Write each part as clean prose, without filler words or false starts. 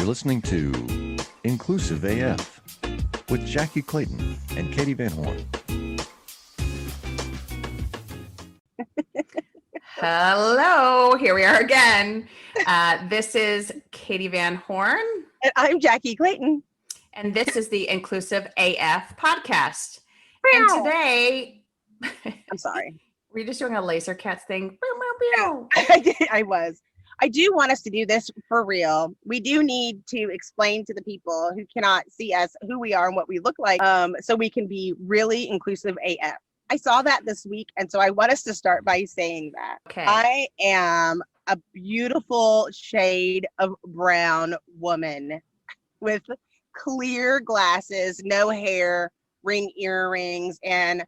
listening to Inclusive AF with Jackye Clayton and Katee Van Horn. Hello, here we are again. This is Katee Van Horn. And I'm Jackye Clayton. And this is the Inclusive AF podcast. And today, I'm sorry. Were you just doing a laser cats thing? I was. I do want us to do this for real. We do need to explain to the people who cannot see us who we are and what we look like, so we can be really inclusive AF. I saw that this week, and so I want us to start by saying that. Okay. I am a beautiful shade of brown woman with clear glasses, no hair, ring earrings, and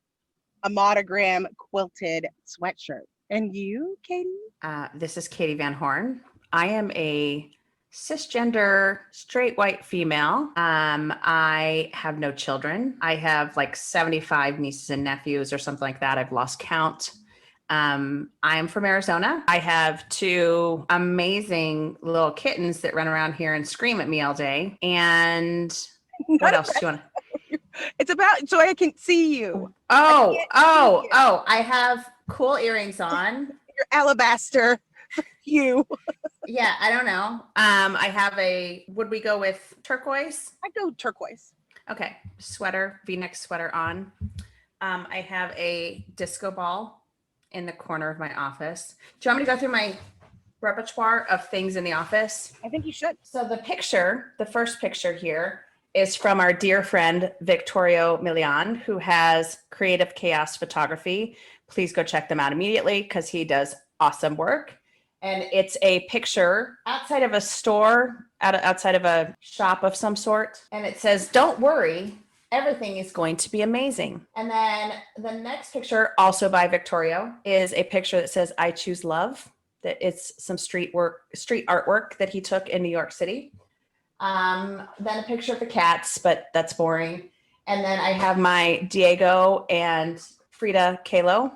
a monogram quilted sweatshirt. And you, Katee? This is Katee Van Horn. I am a cisgender, straight white female. I have no children. I have like 75 nieces and nephews or something like that. I've lost count. I'm from Arizona. I have two amazing little kittens that run around here and scream at me all day. And what else do you want to? It's about so I can see you. I have cool earrings on. Your alabaster. You. Yeah, I don't know. I have would we go with turquoise? I go turquoise. Okay. Sweater, V-neck sweater on. I have a disco ball in the corner of my office. Do you want me to go through my repertoire of things in the office? I think you should. So the first picture here is from our dear friend, Victorio Milian, who has Creative Chaos Photography. Please go check them out immediately because he does awesome work. And it's a picture outside of a store, outside of a shop of some sort. And it says, "Don't worry, everything is going to be amazing." And then the next picture, also by Victorio, is a picture that says, "I choose love." That it's some street artwork that he took in New York City. Then a picture of the cats, but that's boring. And then I have my Diego and Frida Kahlo,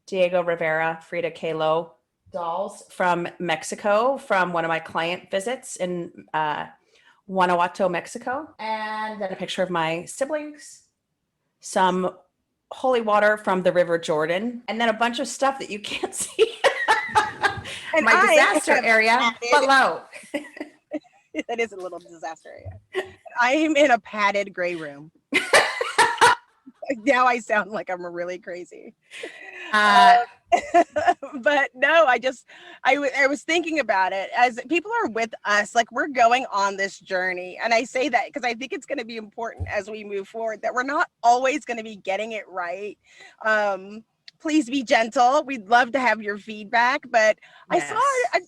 Diego Rivera, Frida Kahlo dolls from Mexico, from one of my client visits in Guanajuato, Mexico. And then a picture of my siblings, some holy water from the River Jordan, and then a bunch of stuff that you can't see. And my disaster area below. That is a little disaster area. I am in a padded gray room. Now I sound like I'm really crazy. But no, I was thinking about it as people are with us, like we're going on this journey. And I say that because I think it's going to be important as we move forward, that we're not always going to be getting it right. Please be gentle. We'd love to have your feedback, but yes.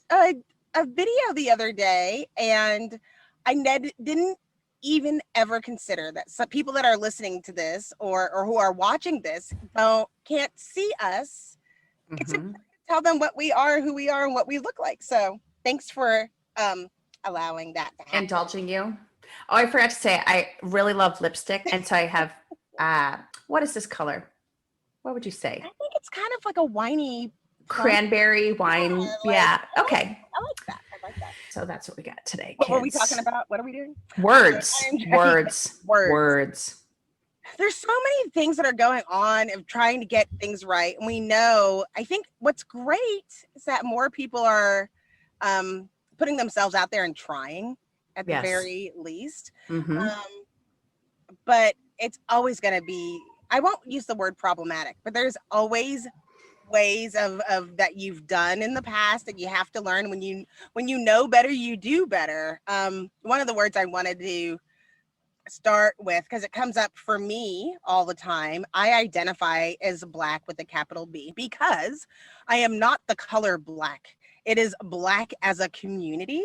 I saw a video the other day, and I didn't even ever consider that some people that are listening to this or who are watching this can't see us. Mm-hmm. It's important to tell them what we are, who we are, and what we look like. So thanks for allowing that to happen. Indulging you. Oh, I forgot to say, I really love lipstick. And so I have, what is this color? What would you say? I think it's kind of like a winey cranberry wine. Yeah. Okay. I like that. So that's what we got today. What were we talking about? What are we doing? Words. There's so many things that are going on of trying to get things right. And we know, I think what's great is that more people are putting themselves out there and trying at the very least. Mm-hmm. But it's always going to be, I won't use the word problematic, but there's always ways of that you've done in the past that you have to learn. When you know better, you do better. One of the words I wanted to start with, because it comes up for me all the time, I identify as Black with a capital B, because I am not the color Black. It is Black as a community.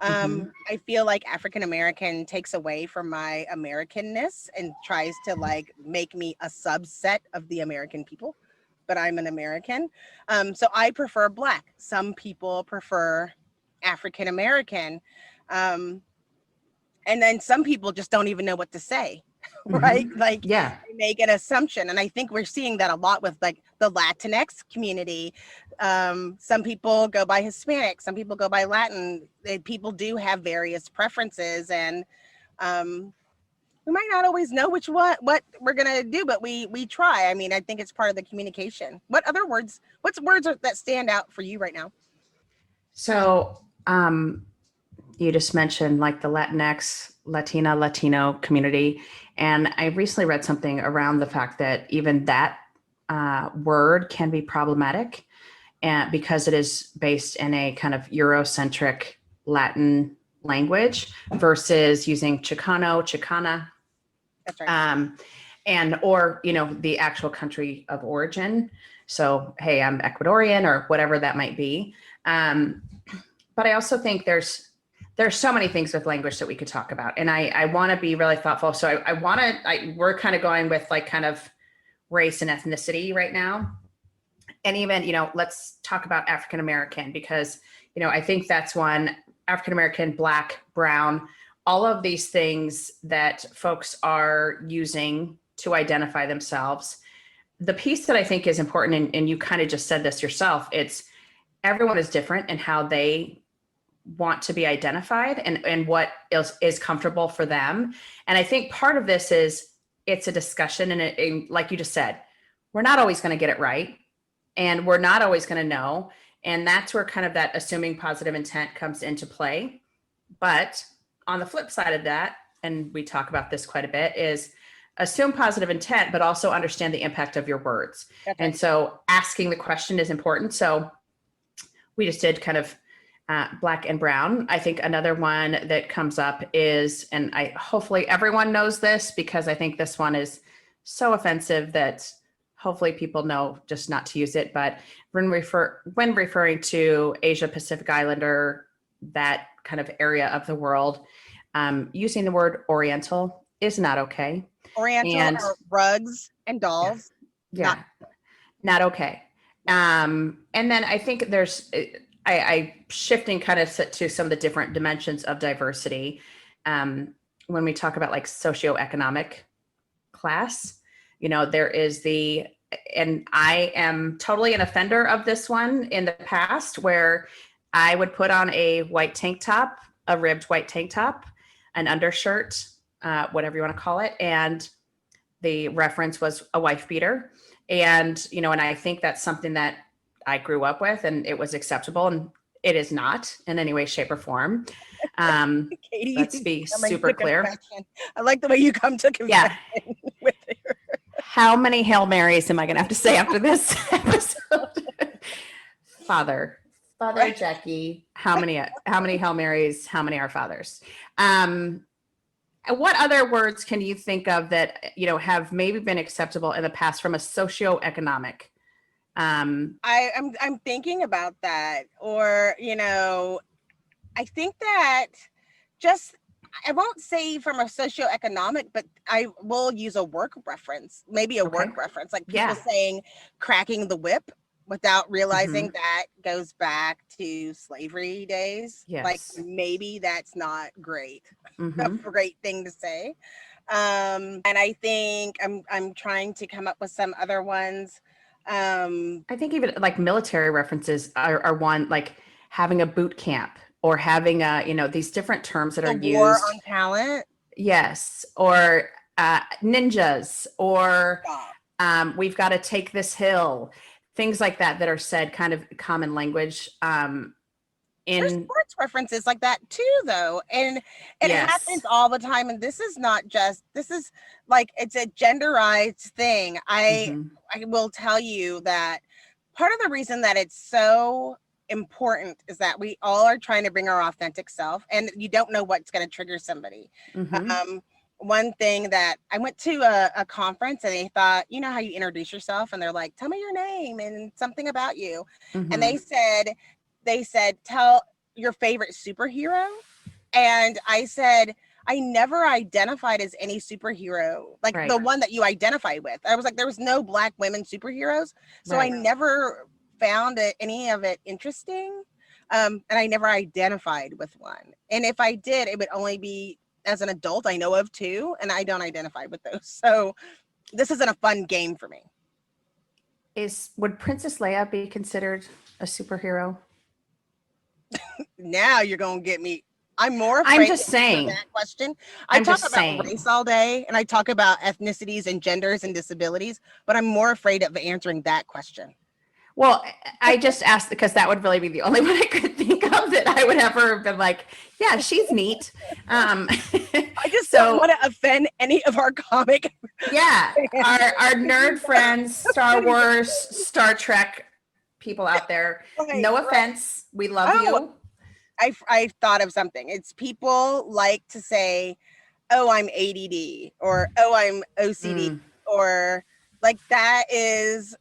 I feel like African American takes away from my Americanness and tries to like make me a subset of the American people, but I'm an American. So I prefer Black. Some people prefer African American. And then some people just don't even know what to say. right? Like Yeah. they make an assumption. And I think we're seeing that a lot with like the Latinx community. Some people go by Hispanic, some people go by Latin. People do have various preferences, and we might not always know what we're gonna do, but we try. I mean, I think it's part of the communication. What's words that stand out for you right now? So you just mentioned like the Latinx, Latino community. And I recently read something around the fact that even that word can be problematic, and because it is based in a kind of Eurocentric Latin language versus using Chicano, Chicana, That's right. and or the actual country of origin. So hey, I'm Ecuadorian or whatever that might be. But I also think there's so many things with language that we could talk about, and I want to be really thoughtful. So we're kind of going with like kind of race and ethnicity right now, and even let's talk about African American, because I think that's one. African American, Black, Brown, all of these things that folks are using to identify themselves. The piece that I think is important, and you kind of just said this yourself, it's everyone is different in how they want to be identified and what is comfortable for them. And I think part of this is it's a discussion, and like you just said, we're not always going to get it right, and we're not always going to know. And that's where kind of that assuming positive intent comes into play. But on the flip side of that, and we talk about this quite a bit, is assume positive intent, but also understand the impact of your words. That's and right. So asking the question is important. So we just did kind of Black and Brown. I think another one that comes up is, and hopefully everyone knows this, because I think this one is so offensive that hopefully people know just not to use it. But when referring to Asia Pacific Islander, that kind of area of the world, using the word Oriental is not okay. Oriental or rugs and dolls. Yeah, not okay. And then I think there's, I shifting kind of to some of the different dimensions of diversity. When we talk about like socioeconomic class, there is and I am totally an offender of this one in the past, where I would put on a white tank top, a ribbed white tank top, an undershirt, whatever you want to call it. And the reference was a wife beater. And, and I think that's something that I grew up with, and it was acceptable, and it is not in any way, shape, or form. Katie, let's be super clear. I like the way you come to confession with her. How many Hail Marys am I going to have to say after this episode? Father right. Jackye, how many Hail Marys, how many Our Fathers? What other words can you think of that, have maybe been acceptable in the past from a socioeconomic? I'm thinking about that, or, I think that I won't say from a socioeconomic, but I will use a work reference, maybe a work reference, like people saying cracking the whip without realizing that goes back to slavery days. Yes. Like maybe that's not great, a great thing to say. And I think I'm trying to come up with some other ones. I think even like military references are one, like having a boot camp, or having these different terms that are used. War on talent. Yes. Or ninjas, or we've got to take this hill. Things like that are said kind of common language. There's sports references like that too, though. And it happens all the time. And this is like, it's a genderized thing. I will tell you that part of the reason that it's so important is that we all are trying to bring our authentic self, and you don't know what's going to trigger somebody. One thing that I went to a conference, and they thought, how you introduce yourself, and they're like, tell me your name and something about you. And they said, tell your favorite superhero. And I said, I never identified as any superhero, like the one that you identified with. I was like, there was no Black women superheroes. So I never found any of it interesting. And I never identified with one. And if I did, it would only be as an adult, I know of too, and I don't identify with those. So this isn't a fun game for me. Would Princess Leia be considered a superhero? Now you're going to get me. I'm more afraid I'm just saying that question. I talk about race all day, and I talk about ethnicities and genders and disabilities, but I'm more afraid of answering that question. Well, I just asked because that would really be the only one I could think of that I would ever been like, yeah, she's neat. I just don't want to offend any of our comic. Yeah, our nerd friends, Star Wars, Star Trek people out there. Right, no offense, we love you. I thought of something. It's people like to say, "Oh, I'm ADD," or "Oh, I'm OCD," or like that is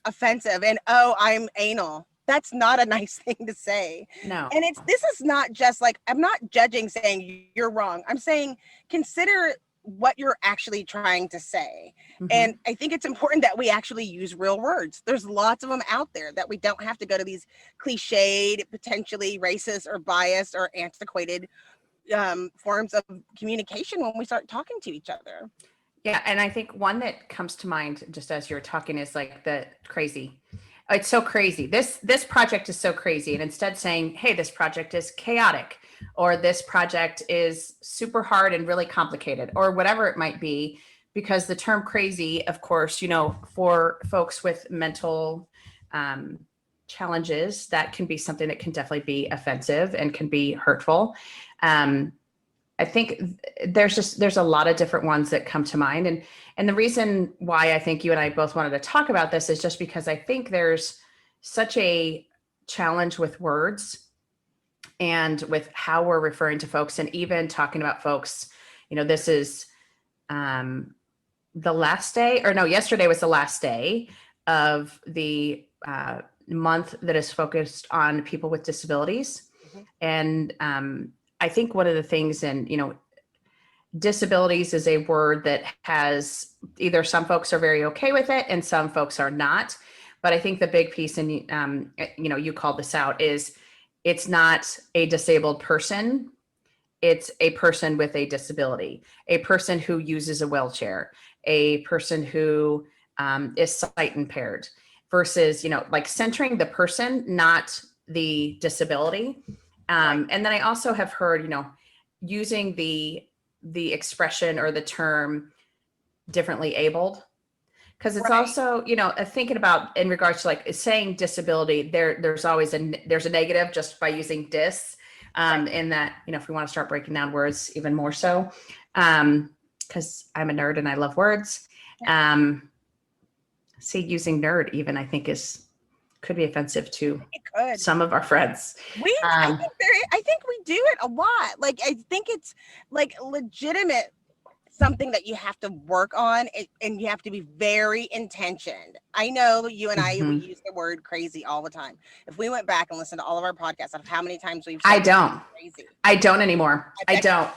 offensive, and "Oh, I'm anal." That's not a nice thing to say. No. And this is not just like, I'm not judging saying you're wrong. I'm saying consider what you're actually trying to say. And I think it's important that we actually use real words. There's lots of them out there that we don't have to go to these cliched, potentially racist or biased or antiquated forms of communication when we start talking to each other. Yeah. And I think one that comes to mind just as you're talking is like the crazy. It's so crazy. This project is so crazy. And instead saying, hey, this project is chaotic, or this project is super hard and really complicated, or whatever it might be, because the term crazy, of course, for folks with mental challenges, that can be something that can definitely be offensive and can be hurtful. I think there's a lot of different ones that come to mind. And the reason why I think you and I both wanted to talk about this is just because I think there's such a challenge with words and with how we're referring to folks, and even talking about folks, this is yesterday was the last day of the month that is focused on people with disabilities. And I think one of the things, disabilities is a word that has either some folks are very okay with it and some folks are not. But I think the big piece, and you called this out, is it's not a disabled person. It's a person with a disability, a person who uses a wheelchair, a person who is sight impaired, versus, like centering the person, not the disability. And then I also have heard, using the expression or the term differently abled, because it's also, thinking about in regards to like saying disability, there's always there's a negative just by using dis, in that, if we want to start breaking down words even more so, because I'm a nerd and I love words. See, using nerd even, I think could be offensive to some of our friends. I think we do it a lot. Like, I think it's like legitimate, something that you have to work on, and you have to be very intentioned. I know you and I, we use the word crazy all the time. If we went back and listened to all of our podcasts of how many times we've said crazy. I don't anymore. I don't.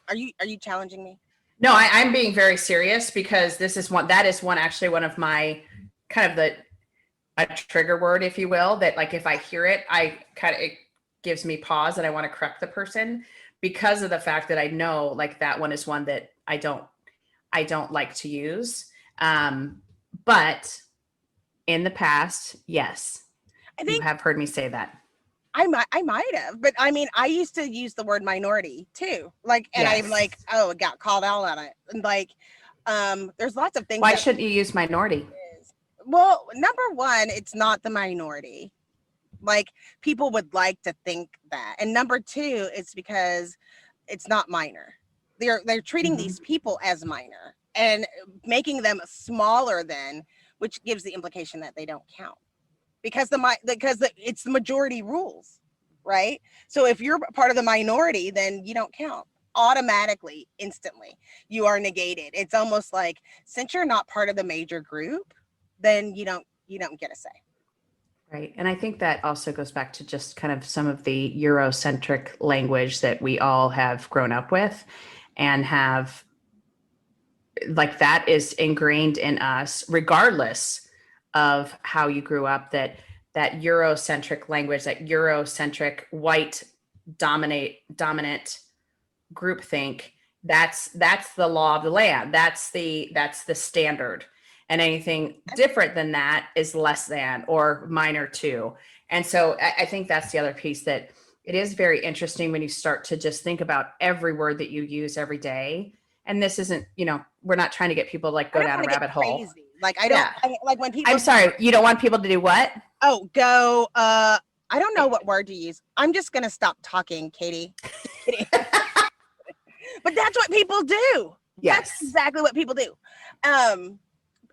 Are you challenging me? No, I'm being very serious, because that is one of my kind of a trigger word, if you will, that like, if I hear it, it gives me pause and I want to correct the person, because of the fact that I know like that one is one that I don't like to use. But in the past, yes, I think you have heard me say that. I might have, but I mean, I used to use the word minority too. Like, and I'm like, oh, it got called out on it. And like, there's lots of things. Why shouldn't you use minority? Well, number one, it's not the minority. Like, people would like to think that. And number two, it's because it's not minor. They're treating these people as minor and making them smaller than, which gives the implication that they don't count. Because it's the majority rules, right? So if you're part of the minority, then you don't count. Automatically, instantly, you are negated. It's almost like, since you're not part of the major group, then you don't get a say. Right. And I think that also goes back to just kind of some of the Eurocentric language that we all have grown up with, and have, like, that is ingrained in us, regardless of how you grew up, that Eurocentric language, that Eurocentric white dominant groupthink, that's the law of the land. That's the standard. And anything different than that is less than or minor to. And so I think that's the other piece, that it is very interesting when you start to just think about every word that you use every day. And this isn't, we're not trying to get people to like go down a rabbit hole. Crazy. Like I don't like when people. I'm sorry, you don't want people to do what? Oh, go. I don't know what word to use. I'm just gonna stop talking, Katie. But that's what people do. Yes, that's exactly what people do. And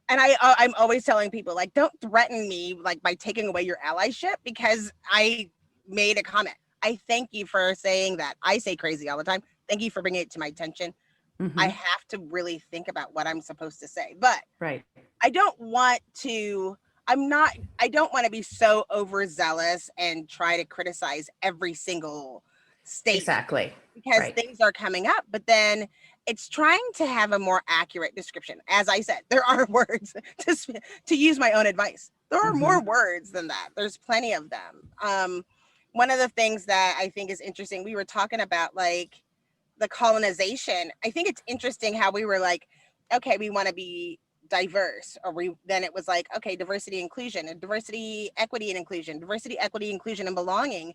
I'm always telling people, like, don't threaten me like by taking away your allyship because I made a comment. I thank you for saying that. I say crazy all the time. Thank you for bringing it to my attention. Mm-hmm. I have to really think about what I'm supposed to say, but I don't want to be so overzealous and try to criticize every single statement. Exactly. Because things are coming up, but then it's trying to have a more accurate description. As I said, there are words to use my own advice. There are more words than that. There's plenty of them. One of the things that I think is interesting, we were talking about like the colonization. I think it's interesting how we were like, okay, we want to be diverse, or then it was like, okay, diversity, inclusion, and diversity, equity, and inclusion, diversity, equity, inclusion, and belonging.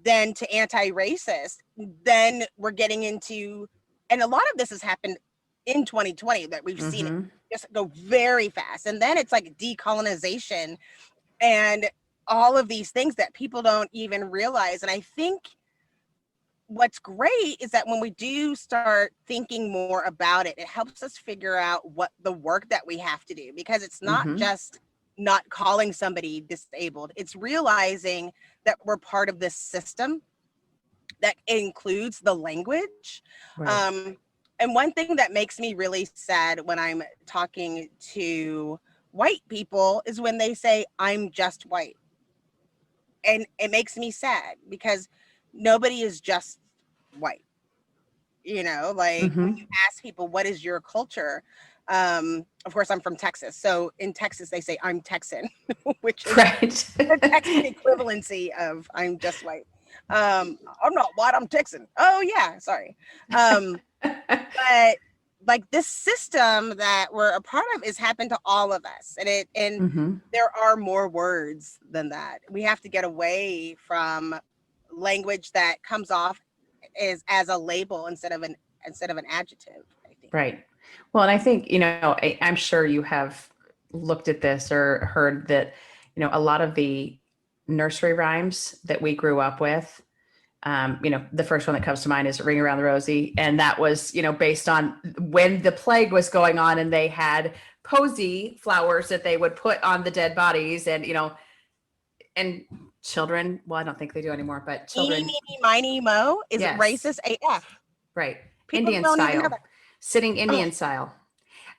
Then to anti-racist, then we're getting into, and a lot of this has happened in 2020 that we've seen it just go very fast. And then it's like decolonization and all of these things that people don't even realize. And I think what's great is that when we do start thinking more about it, it helps us figure out what the work that we have to do, because it's not just not calling somebody disabled. It's realizing that we're part of this system that includes the language. Right. And one thing that makes me really sad when I'm talking to white people is when they say, I'm just white. And it makes me sad because nobody is just white. When you ask people, what is your culture? Of course, I'm from Texas. So in Texas, they say I'm Texan, which is the Texan equivalency of I'm just white. I'm not white, I'm Texan. Oh yeah, sorry. But like this system that we're a part of is happened to all of us. And there are more words than that. We have to get away from language that comes off as a label instead of an adjective, I think. Right. Well, and I think, I'm sure you have looked at this or heard that, a lot of the nursery rhymes that we grew up with, the first one that comes to mind is Ring Around the Rosie. And that was, based on when the plague was going on and they had posy flowers that they would put on the dead bodies and, and children, well, I don't think they do anymore, but children. Eeny, meeny, miny, mo is racist AF. Right. People Indian style. Sitting Indian style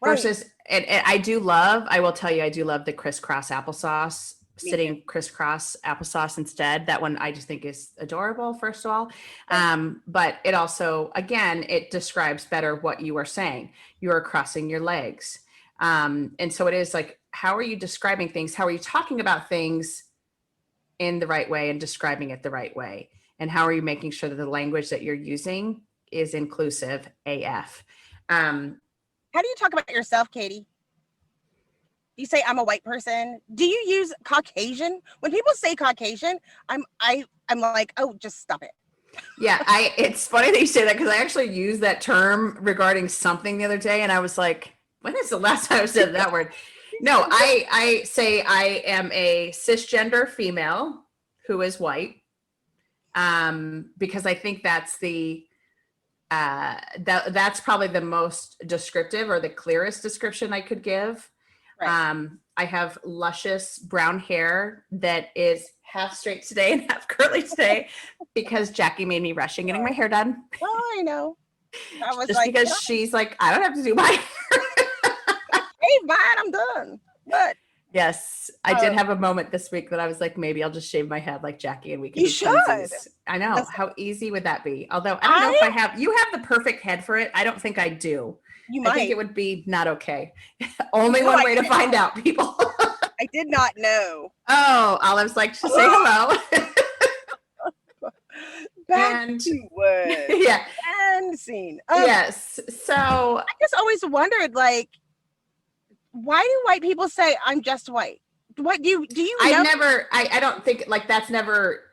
versus, and I will tell you, I do love the crisscross applesauce, sitting crisscross applesauce instead. That one I just think is adorable, first of all. But it also, again, it describes better what you are saying. You are crossing your legs. And so it is like, how are you describing things? How are you talking about things in the right way and describing it the right way? And how are you making sure that the language that you're using is inclusive AF? How do you talk about yourself, Katie? Do you say I'm a white person? Do you use Caucasian? When people say Caucasian, I'm like, oh, just stop it. Yeah, it's funny that you say that because I actually used that term regarding something the other day, and I was like, when is the last time I said that word? No, I say I am a cisgender female who is white, because I think that's that's probably the most descriptive or the clearest description I could give. Right. I have luscious brown hair that is half straight today and half curly today because Jackye made me rush in getting my hair done. Oh, I know. I was just like, because she's like, I don't have to do my hair. Hey, fine, I'm done. But yes, I did have a moment this week that I was like, maybe I'll just shave my head like Jackye and we can. You should. I know. How easy would that be? Although I don't know if you have the perfect head for it. I don't think I do. You might. I think it would be not okay. Only one way to find out, people. I did not know. Oh, Olive's like, to say hello. Back to what? Yeah. fun scene. Yes. So I just always wondered, like, why do white people say I'm just white? What do you know? I don't think like that's never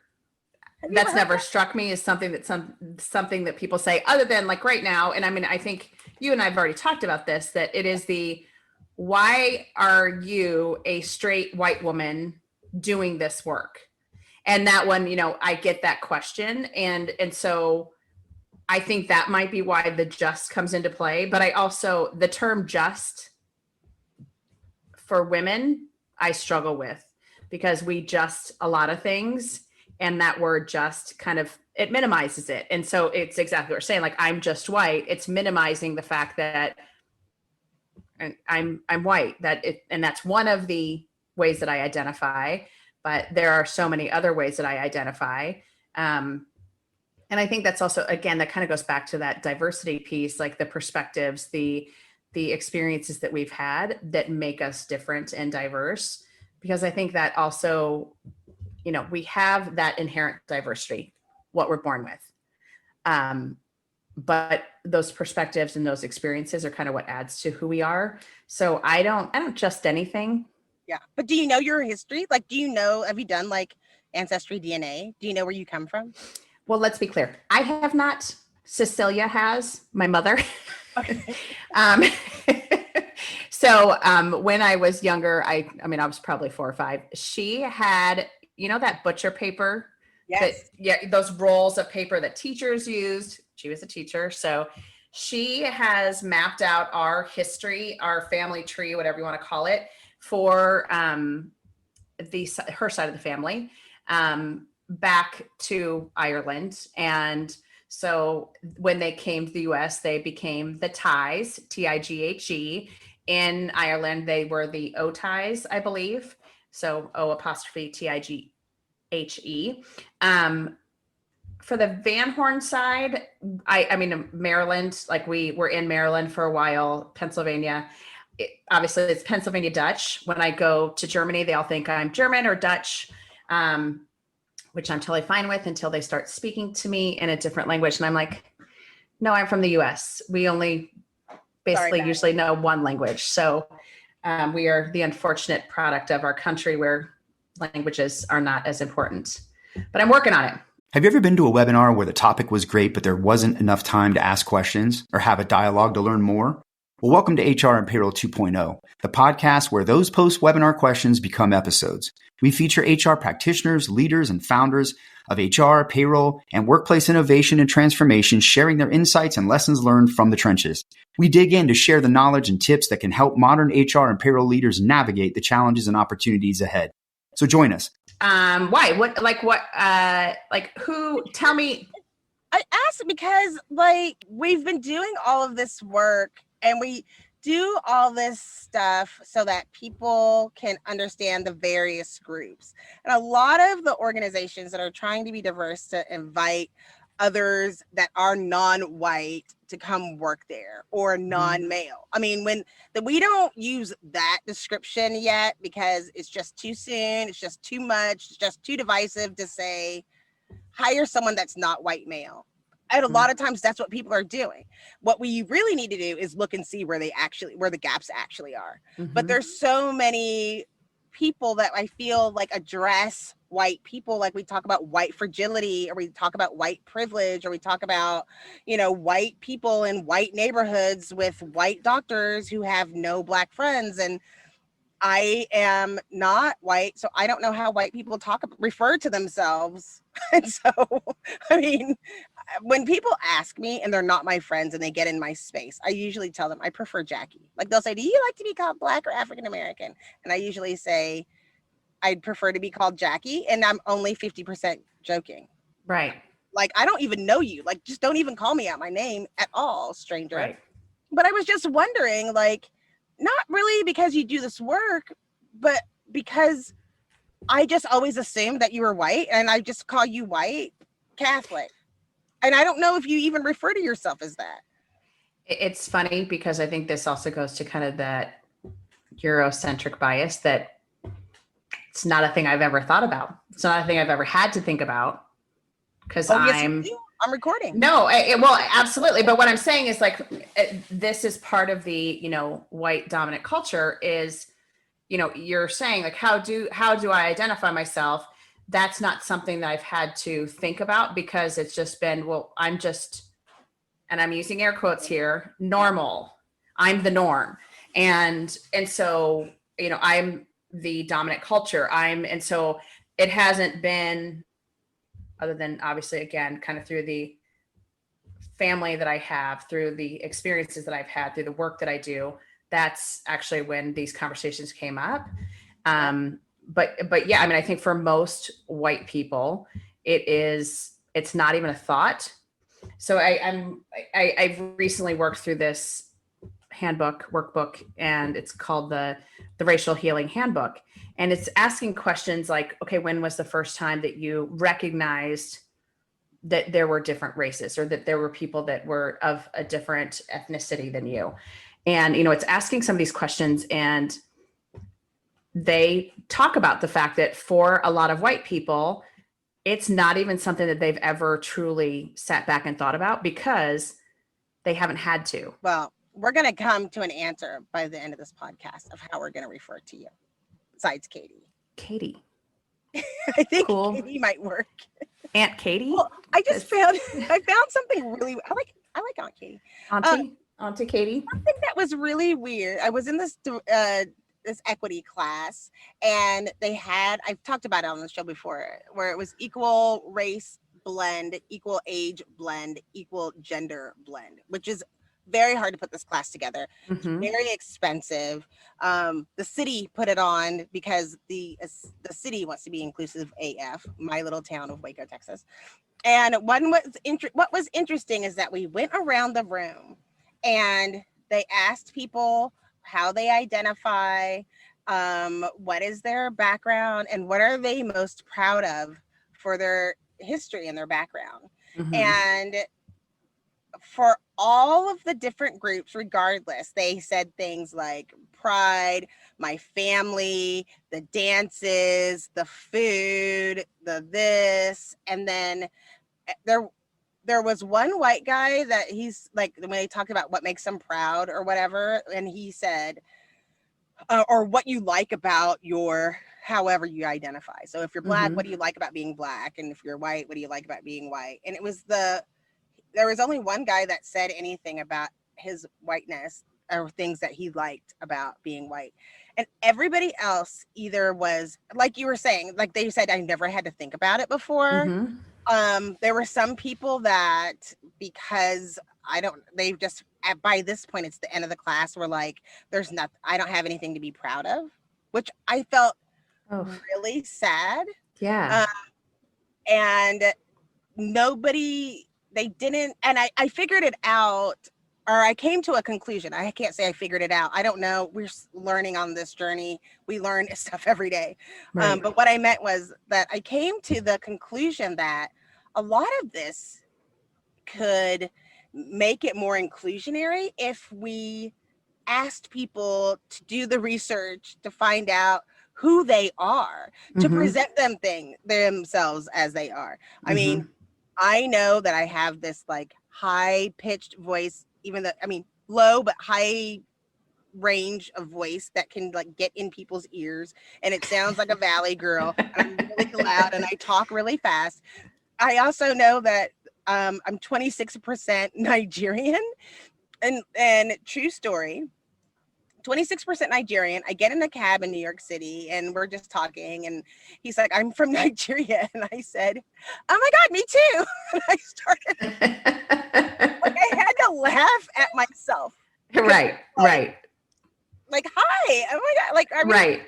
struck me as something that people say other than like right now. And I mean, I think you and I have already talked about this, that it is why are you, a straight white woman, doing this work? And that one, I get that question. And so I think that might be why the just comes into play. But I also, the term just for women, I struggle with, because we just a lot of things, and that word just kind of, it minimizes it. And so it's exactly what we're saying. Like, I'm just white. It's minimizing the fact that I'm white, and that's one of the ways that I identify, but there are so many other ways that I identify. And I think that's also, again, that kind of goes back to that diversity piece, like the perspectives, the experiences that we've had that make us different and diverse, because I think that also, we have that inherent diversity, what we're born with. But those perspectives and those experiences are kind of what adds to who we are. So I don't just anything. Yeah. But do you know your history? Like, have you done like ancestry DNA? Do you know where you come from? Well, let's be clear. I have not. Cecilia has, my mother. Okay. So when I was younger, I was probably 4 or 5. She had, that butcher paper. Yes. Those rolls of paper that teachers used. She was a teacher. So she has mapped out our history, our family tree, whatever you want to call it, for her side of the family, back to Ireland. And so when they came to the US, they became the Ties, Tighe. In Ireland, they were the Oties, I believe. So O''Tighe. For the Van Horn side, I mean, Maryland, like we were in Maryland for a while, Pennsylvania. Obviously, it's Pennsylvania Dutch. When I go to Germany, they all think I'm German or Dutch, which I'm totally fine with until they start speaking to me in a different language. And I'm like, no, I'm from the US. We only basically usually know one language. So we are the unfortunate product of our country where languages are not as important. But I'm working on it. Have you ever been to a webinar where the topic was great, but there wasn't enough time to ask questions or have a dialogue to learn more? Well, welcome to HR and Payroll 2.0, the podcast where those post-webinar questions become episodes. We feature HR practitioners, leaders, and founders of HR, payroll, and workplace innovation and transformation, sharing their insights and lessons learned from the trenches. We dig in to share the knowledge and tips that can help modern HR and payroll leaders navigate the challenges and opportunities ahead. So join us. Why? Who? Tell me. I asked because we've been doing all of this work, and we do all this stuff so that people can understand the various groups. And a lot of the organizations that are trying to be diverse to invite others that are non-white to come work there, or non-male. I mean, we don't use that description yet because it's just too soon. It's just too much. It's just too divisive to say, hire someone that's not white male. And a lot of times that's what people are doing. What we really need to do is look and see where the gaps actually are. But there's so many people that I feel like address white people, like we talk about white fragility, or we talk about white privilege, or we talk about, white people in white neighborhoods with white doctors who have no black friends. And I am not white, so I don't know how white people refer to themselves. And so, I mean, when people ask me and they're not my friends and they get in my space, I usually tell them I prefer Jackye. Like, they'll say, do you like to be called Black or African American? And I usually say, I'd prefer to be called Jackye, and I'm only 50% joking. Right. Like, I don't even know you. Like, just don't even call me out my name at all, stranger. Right. But I was just wondering, like, not really because you do this work, but because I just always assumed that you were white, and I just call you white Catholic. And I don't know if you even refer to yourself as that. It's funny because I think this also goes to kind of that Eurocentric bias that it's not a thing I've ever thought about. It's not a thing I've ever had to think about because Yes, you do. I'm recording. No, well, absolutely. But what I'm saying is like, this is part of the, white dominant culture is, you're saying like, how do I identify myself? That's not something that I've had to think about because it's just been, well, I'm just, and I'm using air quotes here, normal. I'm the norm. And so, I'm the dominant culture. And so it hasn't been, other than obviously, again, kind of through the family that I have, through the experiences that I've had, through the work that I do, that's actually when these conversations came up. But yeah, I mean, I think for most white people, it's not even a thought. So I've recently worked through this workbook, and it's called the Racial Healing Handbook. And it's asking questions like, okay, when was the first time that you recognized that there were different races or that there were people that were of a different ethnicity than you? And, it's asking some of these questions, and they talk about the fact that for a lot of white people, it's not even something that they've ever truly sat back and thought about because they haven't had to. Well, we're going to come to an answer by the end of this podcast of how we're going to refer to you, besides Katie. Katie. I think Cool. Katie might work. Aunt Katie? Well, I found something really, I like Aunt Katie. Auntie Katie? Something that was really weird. I was in this equity class, and I've talked about it on the show before, where it was equal race blend, equal age blend, equal gender blend, which is very hard to put this class together. Mm-hmm. Very expensive. The city put it on because the city wants to be inclusive AF, my little town of Waco, Texas. And what was interesting is that we went around the room and they asked people how they identify, what is their background, and what are they most proud of for their history and their background. Mm-hmm. And for all of the different groups, regardless, they said things like pride, my family, the dances, the food, the this. And then there was one white guy that he's like, when they talked about what makes them proud or whatever, and he said, or what you like about however you identify. So if you're Black, Mm-hmm. what do you like about being Black? And if you're white, what do you like about being white? And there was only one guy that said anything about his whiteness or things that he liked about being white. And everybody else either was, like you were saying, like they said, I never had to think about it before. Mm-hmm. There were some people that, because by this point, it's the end of the class, were like, I don't have anything to be proud of, which I felt really sad. Yeah. And they didn't, and I figured it out, or I came to a conclusion. I can't say I figured it out. I don't know. We're learning on this journey. We learn stuff every day. Right. But what I meant was that I came to the conclusion that a lot of this could make it more inclusionary if we asked people to do the research to find out who they are, to Mm-hmm. present themselves as they are. I mean, I know that I have this like high pitched voice, low but high range of voice that can like get in people's ears, and it sounds like a valley girl. And I'm really loud and I talk really fast. I also know that I'm 26% Nigerian, and true story, 26% Nigerian. I get in a cab in New York City and we're just talking, and he's like, I'm from Nigeria. And I said, oh my God, me too. And I started, like, I had to laugh at myself. Right. Like, hi, oh my God. Like, I mean, Right.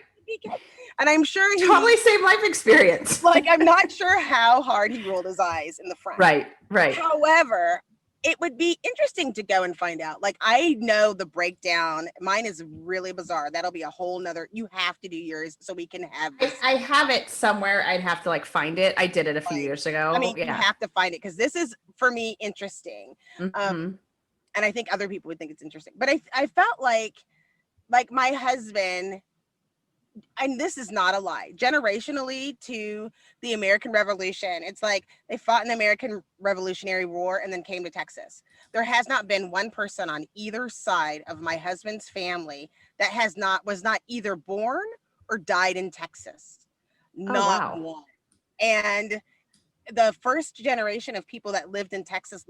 And I'm sure he totally same life experience. like, I'm not sure how hard he rolled his eyes in the front. Right. However, it would be interesting to go and find out. Like, I know the breakdown. Mine is really bizarre. That'll be a whole nother, you have to do yours so we can have this. I have it somewhere. I'd have to like find it. I did it a few years ago. I mean, you have to find it because this is, for me, interesting. Mm-hmm. And I think other people would think it's interesting. But I felt like my husband and this is not a lie, generationally to the American Revolution, it's like they fought in the American Revolutionary War and then came to Texas. There has not been one person on either side of my husband's family that was not either born or died in Texas. Not wow. one. And the first generation of people that lived in Texas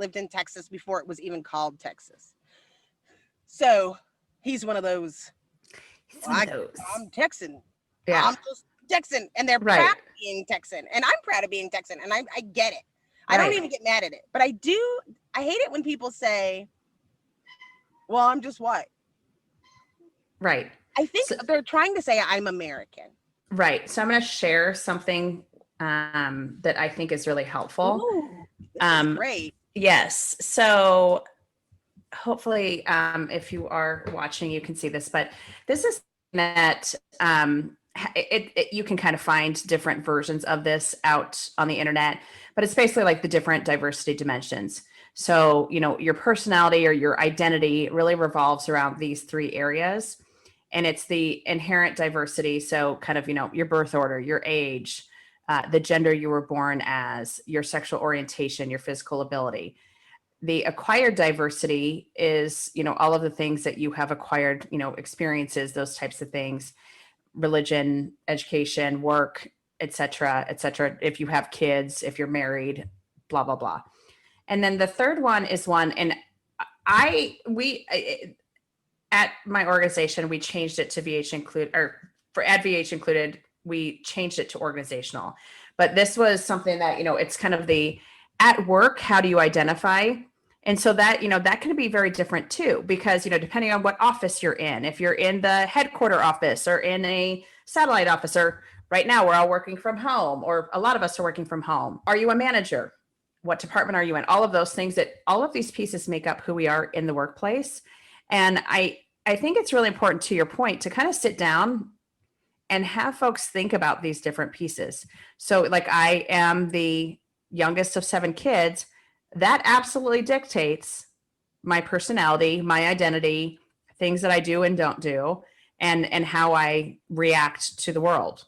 before it was even called Texas. So he's one of those. I'm Texan. Yeah. I'm just Texan. And they're Right. proud of being Texan. And I'm proud of being Texan. And I get it. I don't even get mad at it. But I hate it when people say, well, I'm just white. Right. I think they're trying to say I'm American. Right. So I'm going to share something that I think is really helpful. Ooh, this is great. Yes. So hopefully, if you are watching, you can see this, but this is that you can kind of find different versions of this out on the internet, but it's basically like the different diversity dimensions. So, your personality or your identity really revolves around these 3 areas, and it's the inherent diversity. So kind of, your birth order, your age, the gender you were born as, your sexual orientation, your physical ability. The acquired diversity is, all of the things that you have acquired, experiences, those types of things, religion, education, work, et cetera, if you have kids, if you're married, blah, blah, blah. And then the third one is one, and at my organization, we changed it to VH include, or for at VH included, we changed it to organizational. But this was something that, it's kind of the at work, how do you identify? And so that, that can be very different too, because, depending on what office you're in, if you're in the headquarter office or in a satellite office, or right now we're all working from home, or a lot of us are working from home. Are you a manager? What department are you in? All of those things, all of these pieces make up who we are in the workplace. And I think it's really important, to your point, to kind of sit down and have folks think about these different pieces. So like, I am the youngest of 7 kids. That absolutely dictates my personality, my identity, things that I do and don't do, and how I react to the world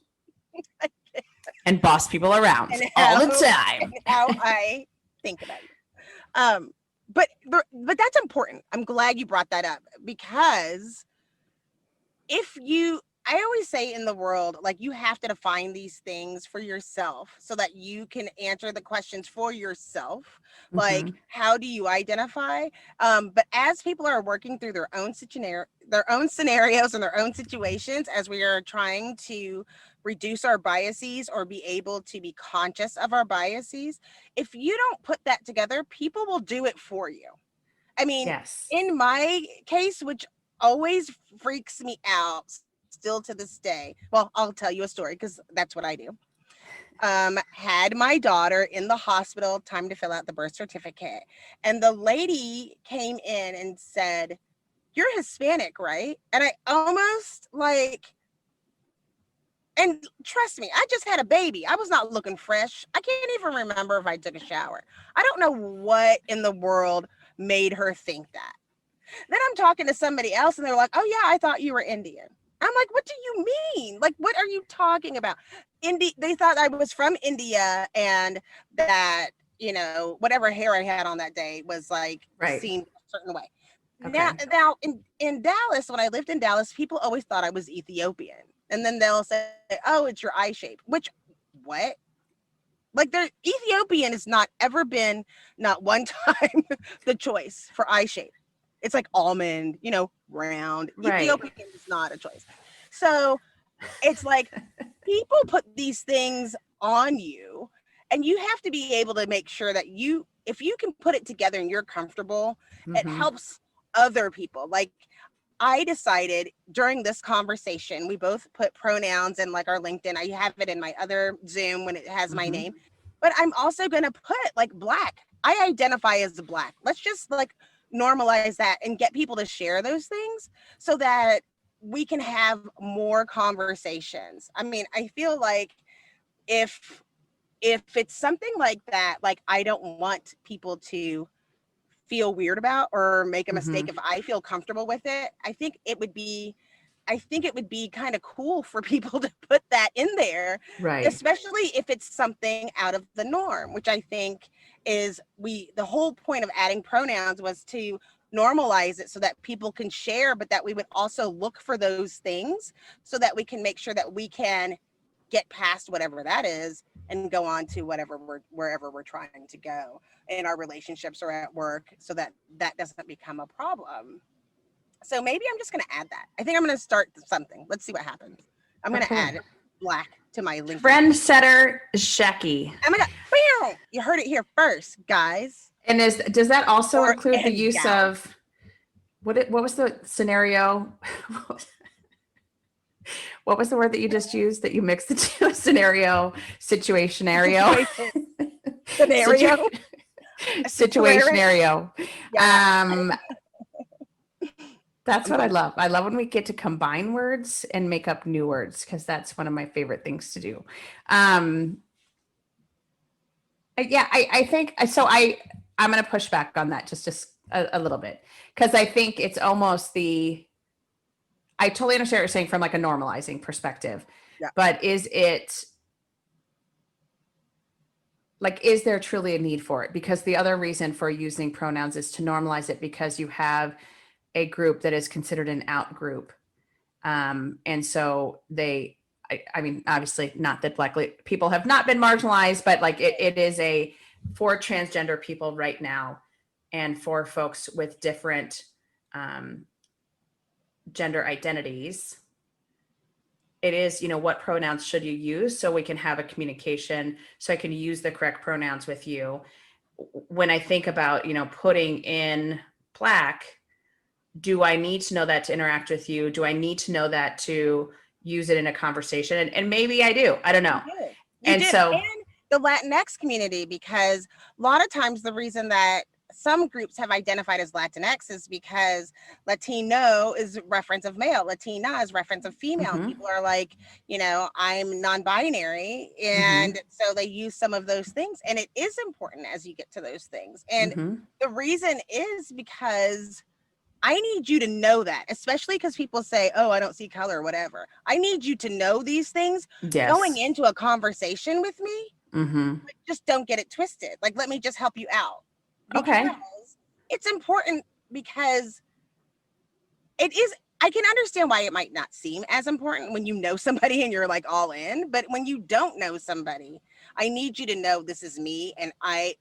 and boss people around all the time. And how I think about you. But that's important. I'm glad you brought that up, because I always say in the world, like, you have to define these things for yourself so that you can answer the questions for yourself. Like, how do you identify? But as people are working through their own scenarios and their own situations, as we are trying to reduce our biases or be able to be conscious of our biases, if you don't put that together, people will do it for you. I mean, yes. In my case, which always freaks me out still to this day. Well, I'll tell you a story, because that's what I do. Had my daughter in the hospital, time to fill out the birth certificate. And the lady came in and said, "You're Hispanic, right?" And I almost and trust me, I just had a baby. I was not looking fresh. I can't even remember if I took a shower. I don't know what in the world made her think that. Then I'm talking to somebody else and they're like, "Oh yeah, I thought you were Indian." I'm like, "What do you mean? Like, what are you talking about?" They thought I was from India, and that, whatever hair I had on that day was like seen a certain way. Okay. Now in Dallas, when I lived in Dallas, people always thought I was Ethiopian. And then they'll say, "Oh, it's your eye shape." Which, what? Like, Ethiopian has not ever been, not one time, the choice for eye shape. It's like almond, round. Right. Ethiopian is not a choice. So it's like, people put these things on you, and you have to be able to make sure that if you can put it together and you're comfortable, it helps other people. Like, I decided during this conversation, we both put pronouns in like our LinkedIn. I have it in my other Zoom when it has my name, but I'm also going to put like Black. I identify as Black. Let's just like normalize that and get people to share those things so that we can have more conversations. I mean, I feel like if it's something like that, like, I don't want people to feel weird about or make a mistake if I feel comfortable with it. I think it would be I think it would be kind of cool for people to put that in there, Right. especially if it's something out of the norm, which I think is the whole point of adding pronouns was to normalize it so that people can share, but that we would also look for those things so that we can make sure that we can get past whatever that is and go on to wherever we're trying to go in our relationships or at work, so that that doesn't become a problem. So maybe I'm just going to add that. I think I'm going to start something. Let's see what happens. I'm going to add black to my LinkedIn. Trendsetter Jackye. I'm going to, you heard it here first, guys. And does that also Or include the use gals. of what was the scenario? What was the word that you just used that you mixed the two? Scenario, situationario. Scenario. Situationario. Yeah. That's what I love. I love when we get to combine words and make up new words, because that's one of my favorite things to do. I think so. I'm going to push back on that just a little bit, because I think it's almost I totally understand what you're saying from like a normalizing perspective, but is there truly a need for it? Because the other reason for using pronouns is to normalize it, because you have a group that is considered an out group. And so I mean, obviously not that Black people have not been marginalized, but like it is for transgender people right now, and for folks with different gender identities, it is, what pronouns should you use so we can have a communication, so I can use the correct pronouns with you. When I think about, putting in Black, do I need to know that to interact with you? Do I need to know that to use it in a conversation? And maybe I do. I don't know. And the Latinx community, because a lot of times the reason that some groups have identified as Latinx is because Latino is reference of male, Latina is reference of female. Mm-hmm. People are like, I'm non-binary. And so they use some of those things. And it is important as you get to those things. And the reason is because I need you to know that, especially because people say, oh, I don't see color or whatever. I need you to know these things going into a conversation with me. Just don't get it twisted. Like, let me just help you out. Because it's important, because it is. I can understand why it might not seem as important when you know somebody and you're like all in, but when you don't know somebody, I need you to know this is me, and I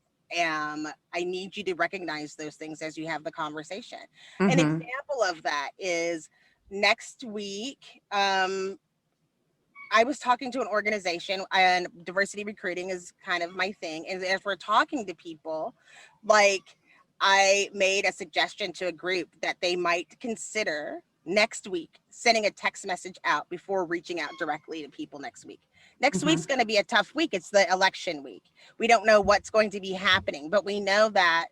need you to recognize those things as you have the conversation. An example of that is next week. I was talking to an organization, and diversity recruiting is kind of my thing. And as we're talking to people, like, I made a suggestion to a group that they might consider next week sending a text message out before reaching out directly to people next week. Next week's going to be a tough week. It's the election week. We don't know what's going to be happening, but we know that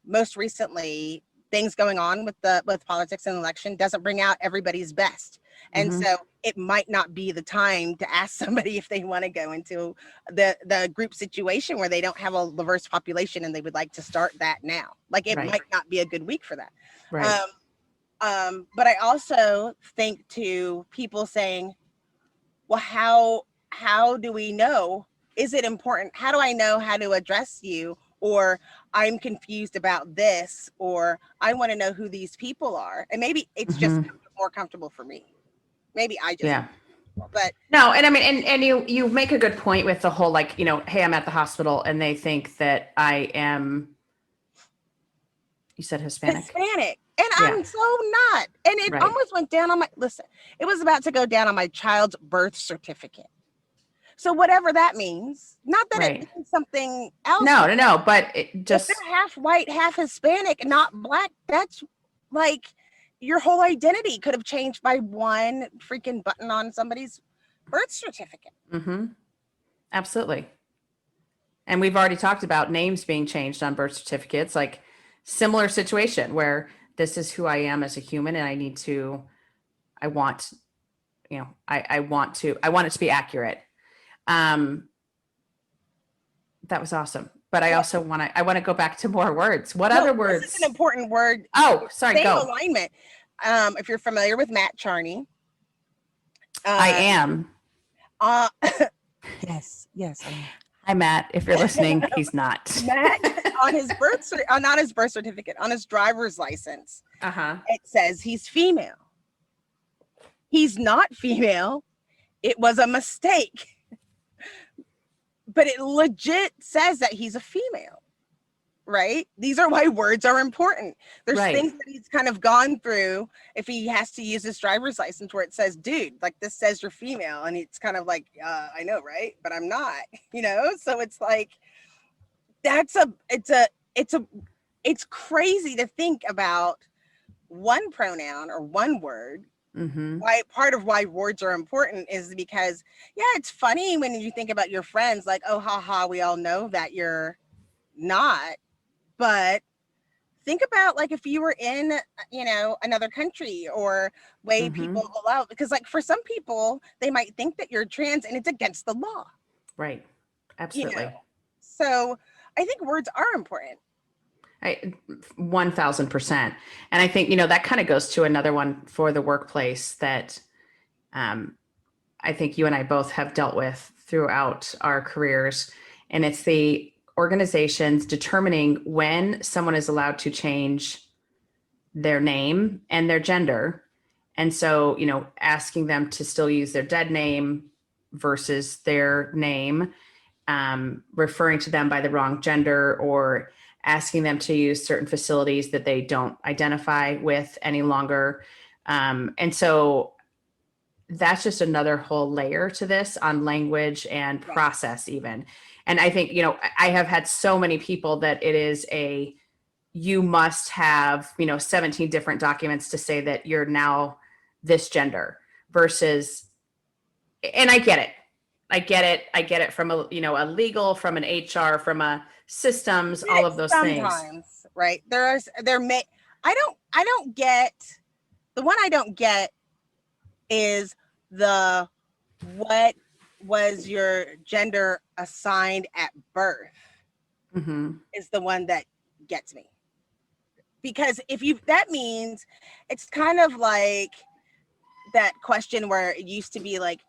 most recently things going on with politics and election doesn't bring out everybody's best. And so it might not be the time to ask somebody if they want to go into the group situation where they don't have a diverse population and they would like to start that now. Like, it might not be a good week for that. Right. But I also think to people saying, well, how do we know? Is it important? How do I know how to address you? Or I'm confused about this, or I want to know who these people are. And maybe it's just more comfortable for me. Maybe I just, but no. And I mean, and you make a good point with the whole, like, hey, I'm at the hospital and they think that I am, you said Hispanic. And I'm so not. And it almost went down on it was about to go down on my child's birth certificate. So whatever that means, not that it means something else. No, but it just. If they're half white, half Hispanic, not Black, that's like, your whole identity could have changed by one freaking button on somebody's birth certificate. Absolutely. And we've already talked about names being changed on birth certificates, like similar situation where this is who I am as a human, and I want it to be accurate. That was awesome. But I also want to go back to more words. What other words? This is an important word. Oh, sorry. Same go. alignment. if you're familiar with Matt Charney. I am. Yes. Hi, Matt. If you're listening, he's not. Matt, on his not his birth certificate, on his driver's license, it says he's female. He's not female. It was a mistake. But it legit says that he's a female, right? These are why words are important. There's things that he's kind of gone through if he has to use his driver's license where it says, dude, like this says you're female. And it's kind of like, I know, right? But I'm not, you know? So it's like, it's crazy to think about one pronoun or one word. Why part of why words are important is because it's funny when you think about your friends like, oh haha, we all know that you're not, but think about like if you were in another country or way people allow, because like for some people they might think that you're trans and it's against the law, right? Absolutely. So I think words are important. 1000%. And I think, that kind of goes to another one for the workplace that I think you and I both have dealt with throughout our careers. And it's the organizations determining when someone is allowed to change their name and their gender. And so, asking them to still use their dead name versus their name, referring to them by the wrong gender, or asking them to use certain facilities that they don't identify with any longer. And so that's just another whole layer to this on language and process even. And I think, I have had so many people that it is you must have, 17 different documents to say that you're now this gender versus, and I get it. I get it from a legal, from an HR, from a systems, all of those things. Right. I don't get, the one I don't get is what was your gender assigned at birth is the one that gets me. Because that means it's kind of like that question where it used to be like,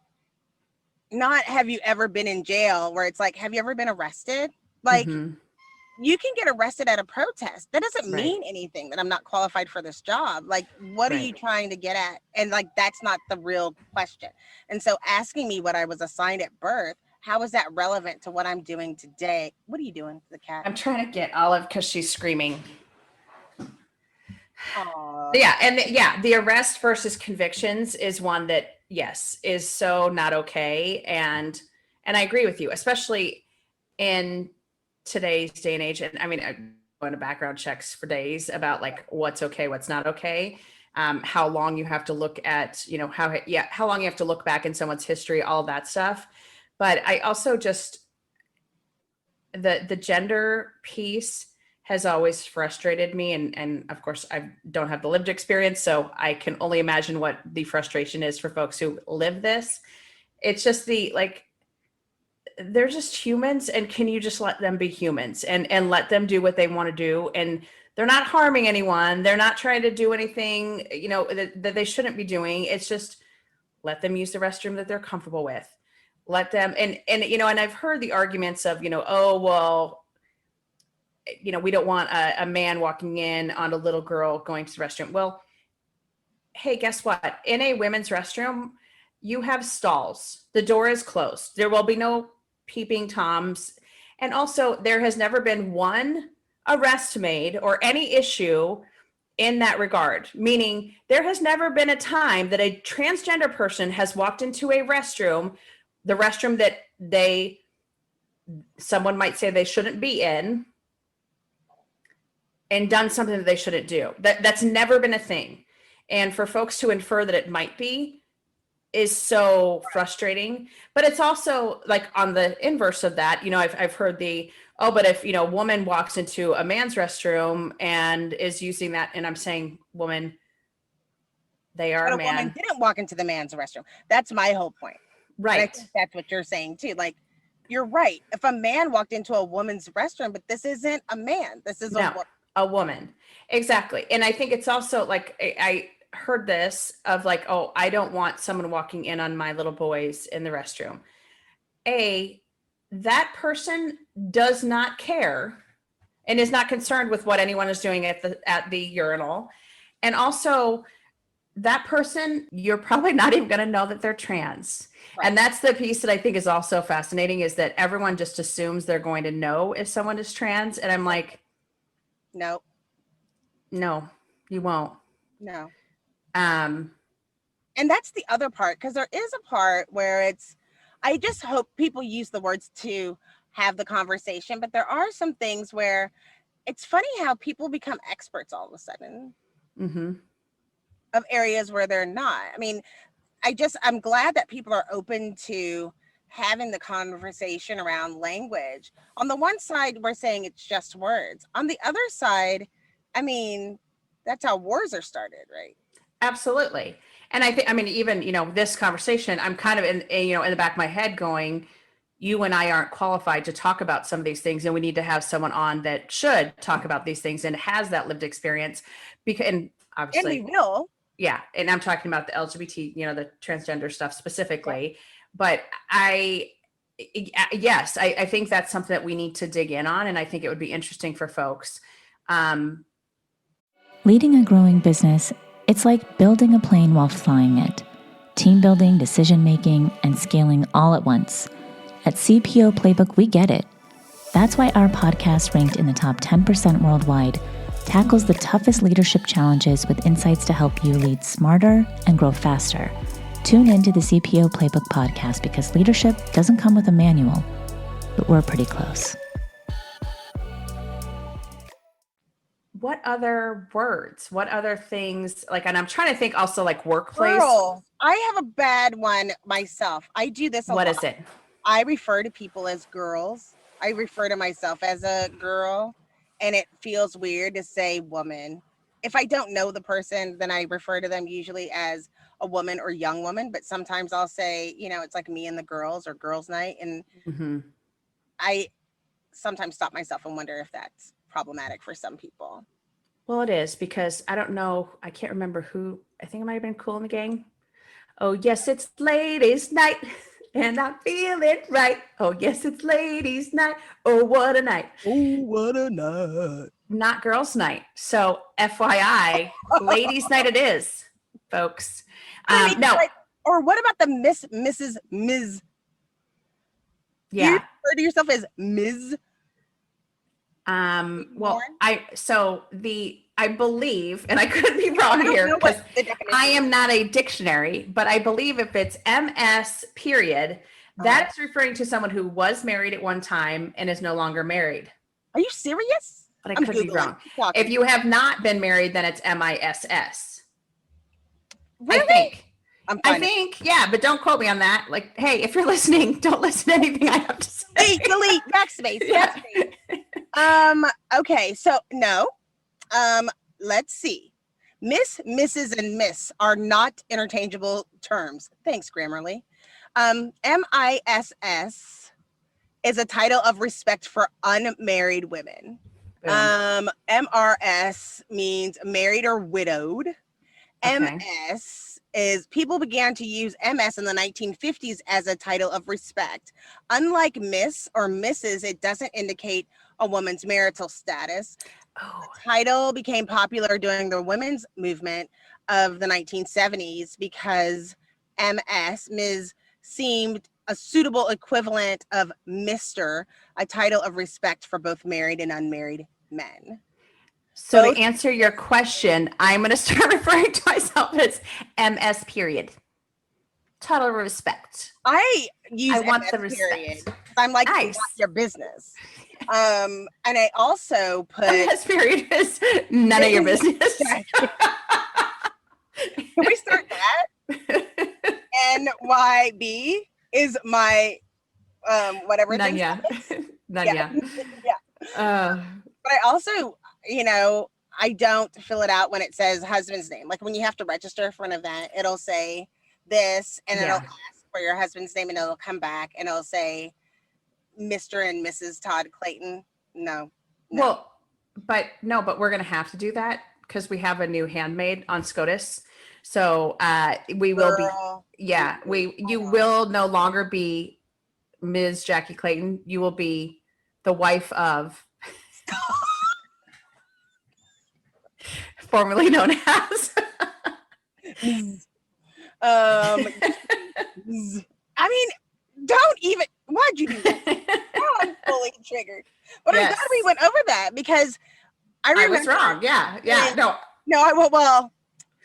not have you ever been in jail, where it's like, have you ever been arrested? Like you can get arrested at a protest. That doesn't mean anything that I'm not qualified for this job. Like, what are you trying to get at? And like, that's not the real question. And so asking me what I was assigned at birth, how is that relevant to what I'm doing today? What are you doing to the cat? I'm trying to get Olive because she's screaming. Aww. The arrest versus convictions is one that, yes, is so not okay. And I agree with you, especially in today's day and age. And I mean, I go into background checks for days about like what's okay, what's not okay, how long you have to look at, how long you have to look back in someone's history, all of that stuff. But I also just, the gender piece has always frustrated me. And of course, I don't have the lived experience, so I can only imagine what the frustration is for folks who live this. It's just they're just humans, and can you just let them be humans and let them do what they want to do? And they're not harming anyone. They're not trying to do anything, that they shouldn't be doing. It's just let them use the restroom that they're comfortable with. Let them, and I've heard the arguments of, oh, well, we don't want a man walking in on a little girl going to the restroom. Well, hey, guess what? In a women's restroom, you have stalls. The door is closed. There will be no peeping Toms. And also, there has never been one arrest made or any issue in that regard, meaning there has never been a time that a transgender person has walked into a restroom, the restroom that someone might say they shouldn't be in, and done something that they shouldn't do. That's never been a thing. And for folks to infer that it might be is so frustrating. But it's also like on the inverse of that, I've heard but if, a woman walks into a man's restroom and is using that, and I'm saying woman, they are but a man. Woman didn't walk into the man's restroom. That's my whole point. Right. And I think that's what you're saying too. Like, you're right. If a man walked into a woman's restroom, but this isn't a man, this is a woman. A woman. Exactly. And I think it's also like, heard this of like, oh, I don't want someone walking in on my little boys in the restroom. That person does not care and is not concerned with what anyone is doing at the urinal. And also, that person, you're probably not even going to know that they're trans. Right. And that's the piece that I think is also fascinating, is that everyone just assumes they're going to know if someone is trans. And I'm like, no, you won't. No. And that's the other part, because there is a part where I just hope people use the words to have the conversation, but there are some things where it's funny how people become experts all of a sudden. Mm-hmm. Of areas where they're not. I mean, I'm glad that people are open to having the conversation around language. On the one side, we're saying it's just words. On the other side, I mean, that's how wars are started, right? Absolutely. And I think, I mean, even, this conversation, I'm kind of in the back of my head going, you and I aren't qualified to talk about some of these things. And we need to have someone on that should talk about these things and has that lived experience. And obviously, and we will. Yeah. And I'm talking about the LGBT, the transgender stuff specifically. Yeah. But I think that's something that we need to dig in on. And I think it would be interesting for folks. Leading a growing business, it's like building a plane while flying it. Team building, decision-making, and scaling all at once. At CPO Playbook, we get it. That's why our podcast, ranked in the top 10% worldwide, tackles the toughest leadership challenges with insights to help you lead smarter and grow faster. Tune into the CPO Playbook podcast, because leadership doesn't come with a manual, but we're pretty close. What other words? What other things? And I'm trying to think also like workplace. Girl, I have a bad one myself. I do this a lot. What is it? I refer to people as girls. I refer to myself as a girl. And it feels weird to say woman. If I don't know the person, then I refer to them usually as a woman or young woman. But sometimes I'll say, it's like me and the girls or girls' night. And I sometimes stop myself and wonder if that's problematic for some people. Well, it is, because I don't know. I can't remember who. I think it might have been Cool in the Gang. Oh, yes, it's ladies' night. And I feel it right. Oh, yes, it's ladies' night. Oh, what a night. Oh, what a night. Not girls' night. So FYI, ladies' night it is, folks. No. Or what about the Mrs. Ms.? Yeah. You refer to yourself as Ms.? Well, I believe, and I could be wrong here because I am not a dictionary, but I believe if it's MS period, that's referring to someone who was married at one time and is no longer married. Are you serious? But I could be wrong. If you have not been married, then it's MISS. Really? I think, yeah, but don't quote me on that. Like, hey, if you're listening, don't listen to anything I have to say. Delete, backspace, backspace. Okay, so no. Let's see. Miss, Mrs., and Miss are not interchangeable terms. Thanks, Grammarly. MISS is a title of respect for unmarried women. MRS means married or widowed. Okay. MS is people began to use MS in the 1950s as a title of respect. Unlike Miss or Mrs., it doesn't indicate a woman's marital status. The title became popular during the women's movement of the 1970s because Ms. seemed a suitable equivalent of Mr., a title of respect for both married and unmarried men. So to answer your question, I'm going to start referring to myself as MS period. Title of respect. I want the respect. Period. I'm like, nice. Not your business. And I also put MS period is none of your business. Can we start that? NYB is my whatever. None, yeah. None, yeah. But I also, I don't fill it out when it says husband's name. Like when you have to register for an event, it'll say this, and it'll ask for your husband's name, and it'll come back, and it'll say Mr. and Mrs. Todd Clayton. No. Well, but we're going to have to do that because we have a new handmaid on SCOTUS. So we will Girl. be, yeah, you will no longer be Ms. Jackye Clayton. You will be the wife of, formerly known as. I mean, don't even. Why'd you do that? Now I'm fully triggered. But I'm glad we went over that because I remember. I was wrong. Yeah. No.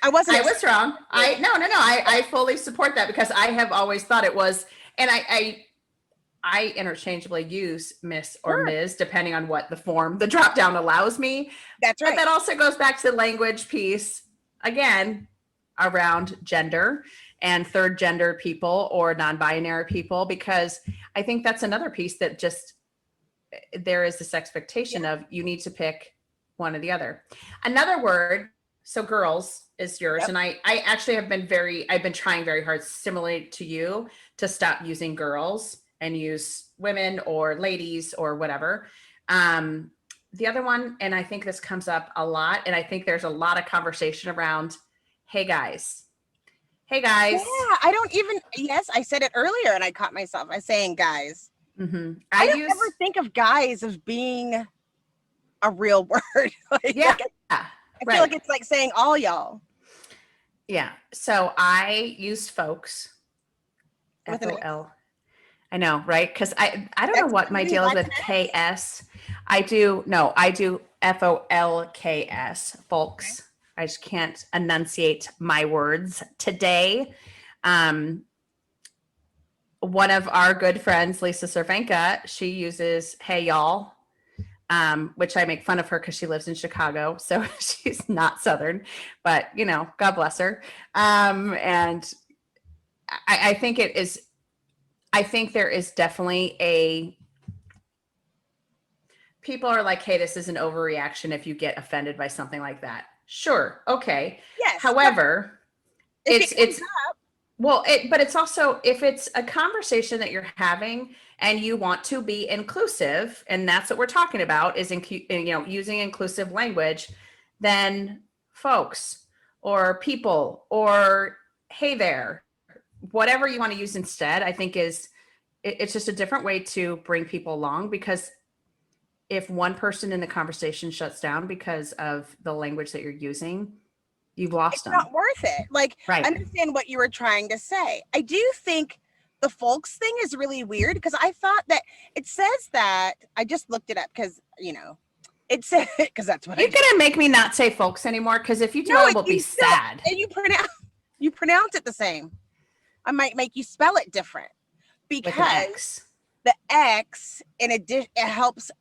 I wasn't. I was wrong. I fully support that because I have always thought it was, and I interchangeably use Miss or Ms. depending on what the drop down allows me. That's right. But that also goes back to the language piece again around gender and third gender people or non-binary people, because I think that's another piece that just there is this expectation of you need to pick one or the other. Another word, so girls is yours. Yep. And I actually have been I've been trying very hard, similarly to you, to stop using girls and use women or ladies or whatever. The other one, and I think this comes up a lot, and I think there's a lot of conversation around, hey guys. Hey guys. Yeah, I don't even, yes, I said it earlier and I caught myself. I saying guys. Mm-hmm. I don't ever think of guys as being a real word. I feel like it's like saying all y'all. Yeah. So I use folks. FOL. I know, right? Because I don't know what my deal is with KS. I do FOLKS, folks. Okay. I just can't enunciate my words today. One of our good friends, Lisa Cervenka, she uses hey y'all, which I make fun of her because she lives in Chicago. So she's not Southern, but God bless her. And I think it is, I think there is definitely people are like, hey, this is an overreaction if you get offended by something like that. Sure. Okay. Yes. However, but it's also, if it's a conversation that you're having and you want to be inclusive, and that's what we're talking about is, using inclusive language, then folks or people or hey there, whatever you want to use instead, I think it's just a different way to bring people along, because if one person in the conversation shuts down because of the language that you're using, you've lost them. It's not worth it. Like, right. I understand what you were trying to say. I do think the folks thing is really weird because I thought that it says that, I just looked it up because, it said, because that's what you're going to make me not say folks anymore, because if you do, I will be sad. And you pronounce it the same. I might make you spell it different because the X in addition, it helps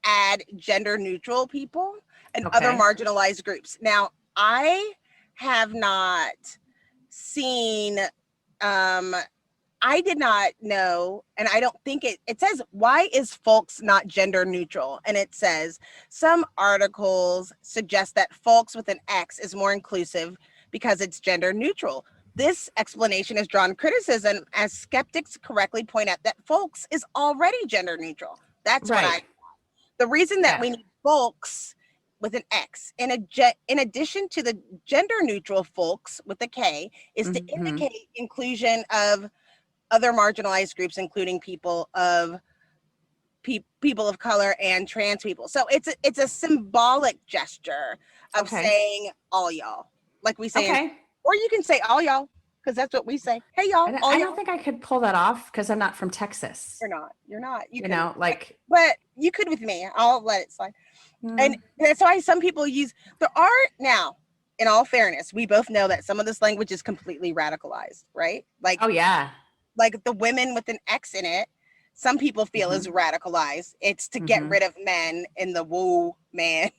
add gender neutral people and other marginalized groups. Now, I have not seen, I did not know, and I don't think it says, why is folks not gender neutral? And it says, some articles suggest that folks with an X is more inclusive because it's gender neutral. This explanation has drawn criticism as skeptics correctly point out that folks is already gender neutral. That's what the reason that we need folks with an X in addition to the gender neutral folks with a K is to indicate inclusion of other marginalized groups, including people of color and trans people. So it's a symbolic gesture of saying all y'all, like we say, or you can say all y'all, because that's what we say. Hey y'all. I don't think I could pull that off because I'm not from Texas. You're not. But you could with me. I'll let it slide. And that's why some people there are now, in all fairness, we both know that some of this language is completely radicalized, right? Like, oh yeah. Like the women with an X in it, some people feel is radicalized. It's to get rid of men in the woo man.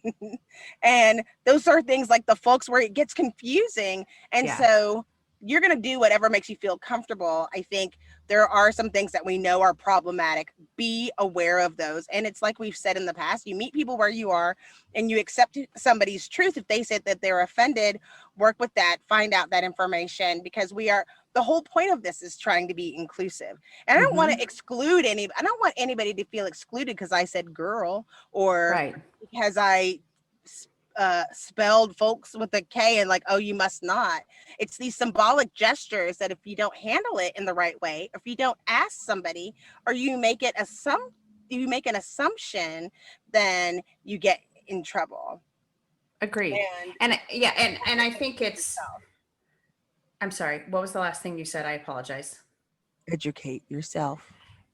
And those are things like the folks where it gets confusing. And so you're going to do whatever makes you feel comfortable. I think there are some things that we know are problematic. Be aware of those. And it's like we've said in the past, you meet people where you are and you accept somebody's truth. If they said that they're offended, work with that, find out that information, because the whole point of this is trying to be inclusive. And I don't want to exclude I don't want anybody to feel excluded because I said girl or because I spelled folks with a K and like, oh, you must not. It's these symbolic gestures that if you don't handle it in the right way, if you don't ask somebody, or you make an assumption, then you get in trouble. Agreed. And I think it's, I'm sorry, what was the last thing you said? I apologize. Educate yourself.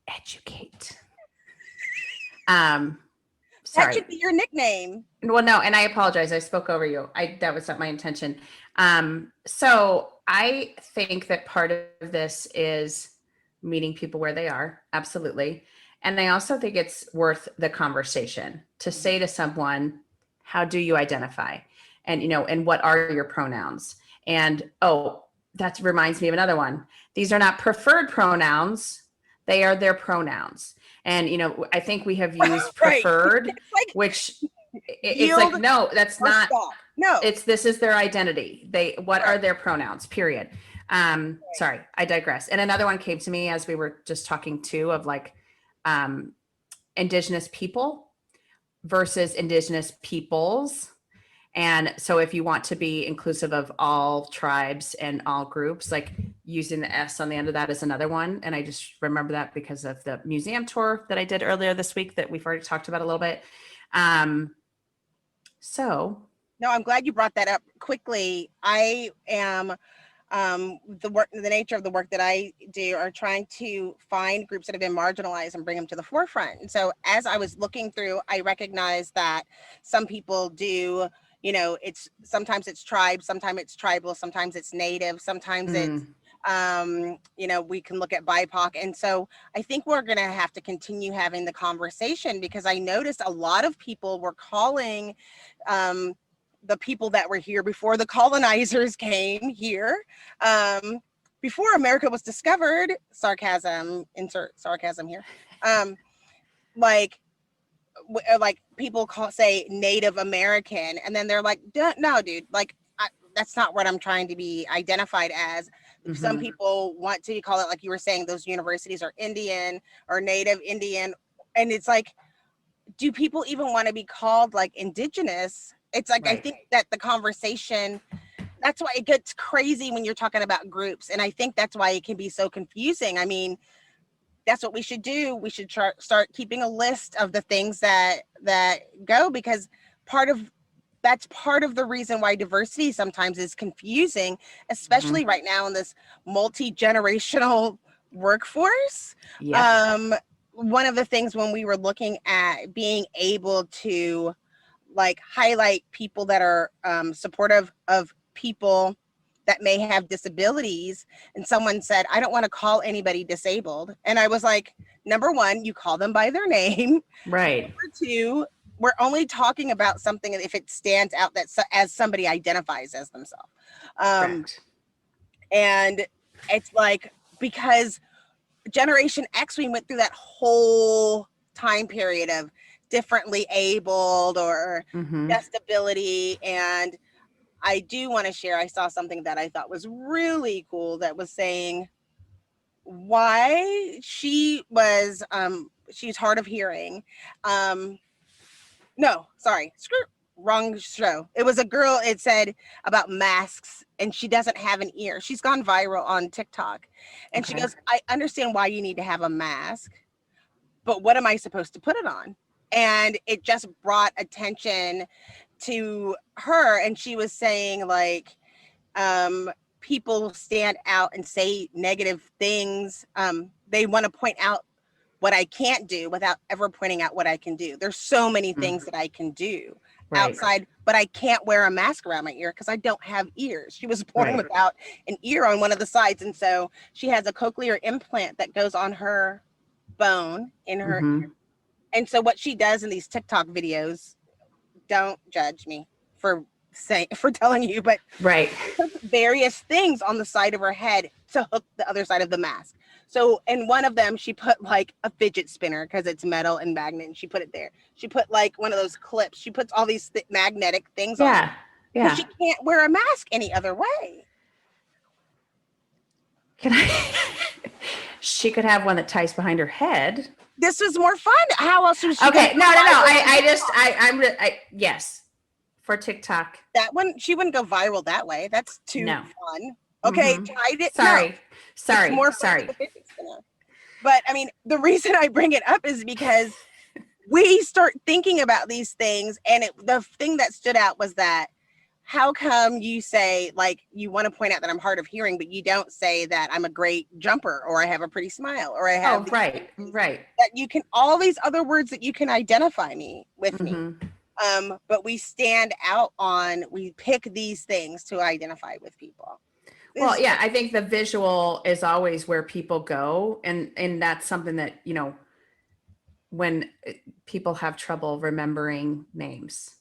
Educate. That Sorry. should be your nickname. Well, no, and I apologize. I spoke over you. That was not my intention. So I think that part of this is meeting people where they are. Absolutely. And I also think it's worth the conversation to say to someone, how do you identify? And, and what are your pronouns? And, that reminds me of another one. These are not preferred pronouns. They are their pronouns. And, I think we have used preferred, like, which it's like, no, that's not, stop. No, this is their identity. What are their pronouns, period. Sorry, I digress. And another one came to me as we were just talking too, of like, Indigenous people versus Indigenous peoples. And so if you want to be inclusive of all tribes and all groups, like using the S on the end of that is another one. And I just remember that because of the museum tour that I did earlier this week that we've already talked about a little bit. So. No, I'm glad you brought that up quickly. I am, the nature of the work that I do are trying to find groups that have been marginalized and bring them to the forefront. And so as I was looking through, I recognized that some people do, sometimes it's tribe, sometimes it's tribal, sometimes it's native, sometimes it's, we can look at BIPOC. And so I think we're going to have to continue having the conversation, because I noticed a lot of people were calling, the people that were here before the colonizers came here, before America was discovered, insert sarcasm here, like people say Native American, and then they're like, no, dude, like that's not what I'm trying to be identified as. Mm-hmm. Some people want to call it, like you were saying, those universities are Indian or Native Indian, and it's like, do people even want to be called like Indigenous? It's like, right. I think that the conversation, that's why it gets crazy when you're talking about groups. And I think that's why it can be so confusing. I mean, that's what we should do. We should start keeping a list of the things that go, because that's part of the reason why diversity sometimes is confusing, especially right now in this multi-generational workforce. Yeah. One of the things when we were looking at being able to like highlight people that are supportive of people that may have disabilities, and someone said, I don't want to call anybody disabled. And I was like, number one, you call them by their name. Right. Number two, we're only talking about something if it stands out that as somebody identifies as themselves. And it's like, because Generation X, we went through that whole time period of differently abled or disability. And I do want to share, I saw something that I thought was really cool that was saying why she's hard of hearing. Wrong show. It was a girl, it said about masks, and she doesn't have an ear. She's gone viral on TikTok. And she goes, I understand why you need to have a mask, but what am I supposed to put it on? And it just brought attention to her. And she was saying, like, people stand out and say negative things. They want to point out what I can't do without ever pointing out what I can do. There's so many things that I can do outside, but I can't wear a mask around my ear because I don't have ears. She was born without an ear on one of the sides. And so she has a cochlear implant that goes on her bone in her ear. And so what she does in these TikTok videos, don't judge me for telling you, but various things on the side of her head to hook the other side of the mask. So in one of them, she put like a fidget spinner because it's metal and magnet, and she put it there. She put like one of those clips. She puts all these magnetic things on. Yeah. She can't wear a mask any other way. She could have one that ties behind her head. This was more fun. How else was she? Okay, no. Yes, for TikTok. That one, she wouldn't go viral that way. That's too No. fun. Okay, Mhm. tried it. Sorry. No, Sorry. it's more fun Sorry. with a fidget spinner. But I mean, the reason I bring it up is because we start thinking about these things, and the thing that stood out was that how come you say, like, you want to point out that I'm hard of hearing, but you don't say that I'm a great jumper, or I have a pretty smile, or I have right. that you can, all these other words that you can identify me with me. But we stand out on, we pick these things to identify with people. Well, yeah, I think the visual is always where people go. And that's something that, you know, when people have trouble remembering names,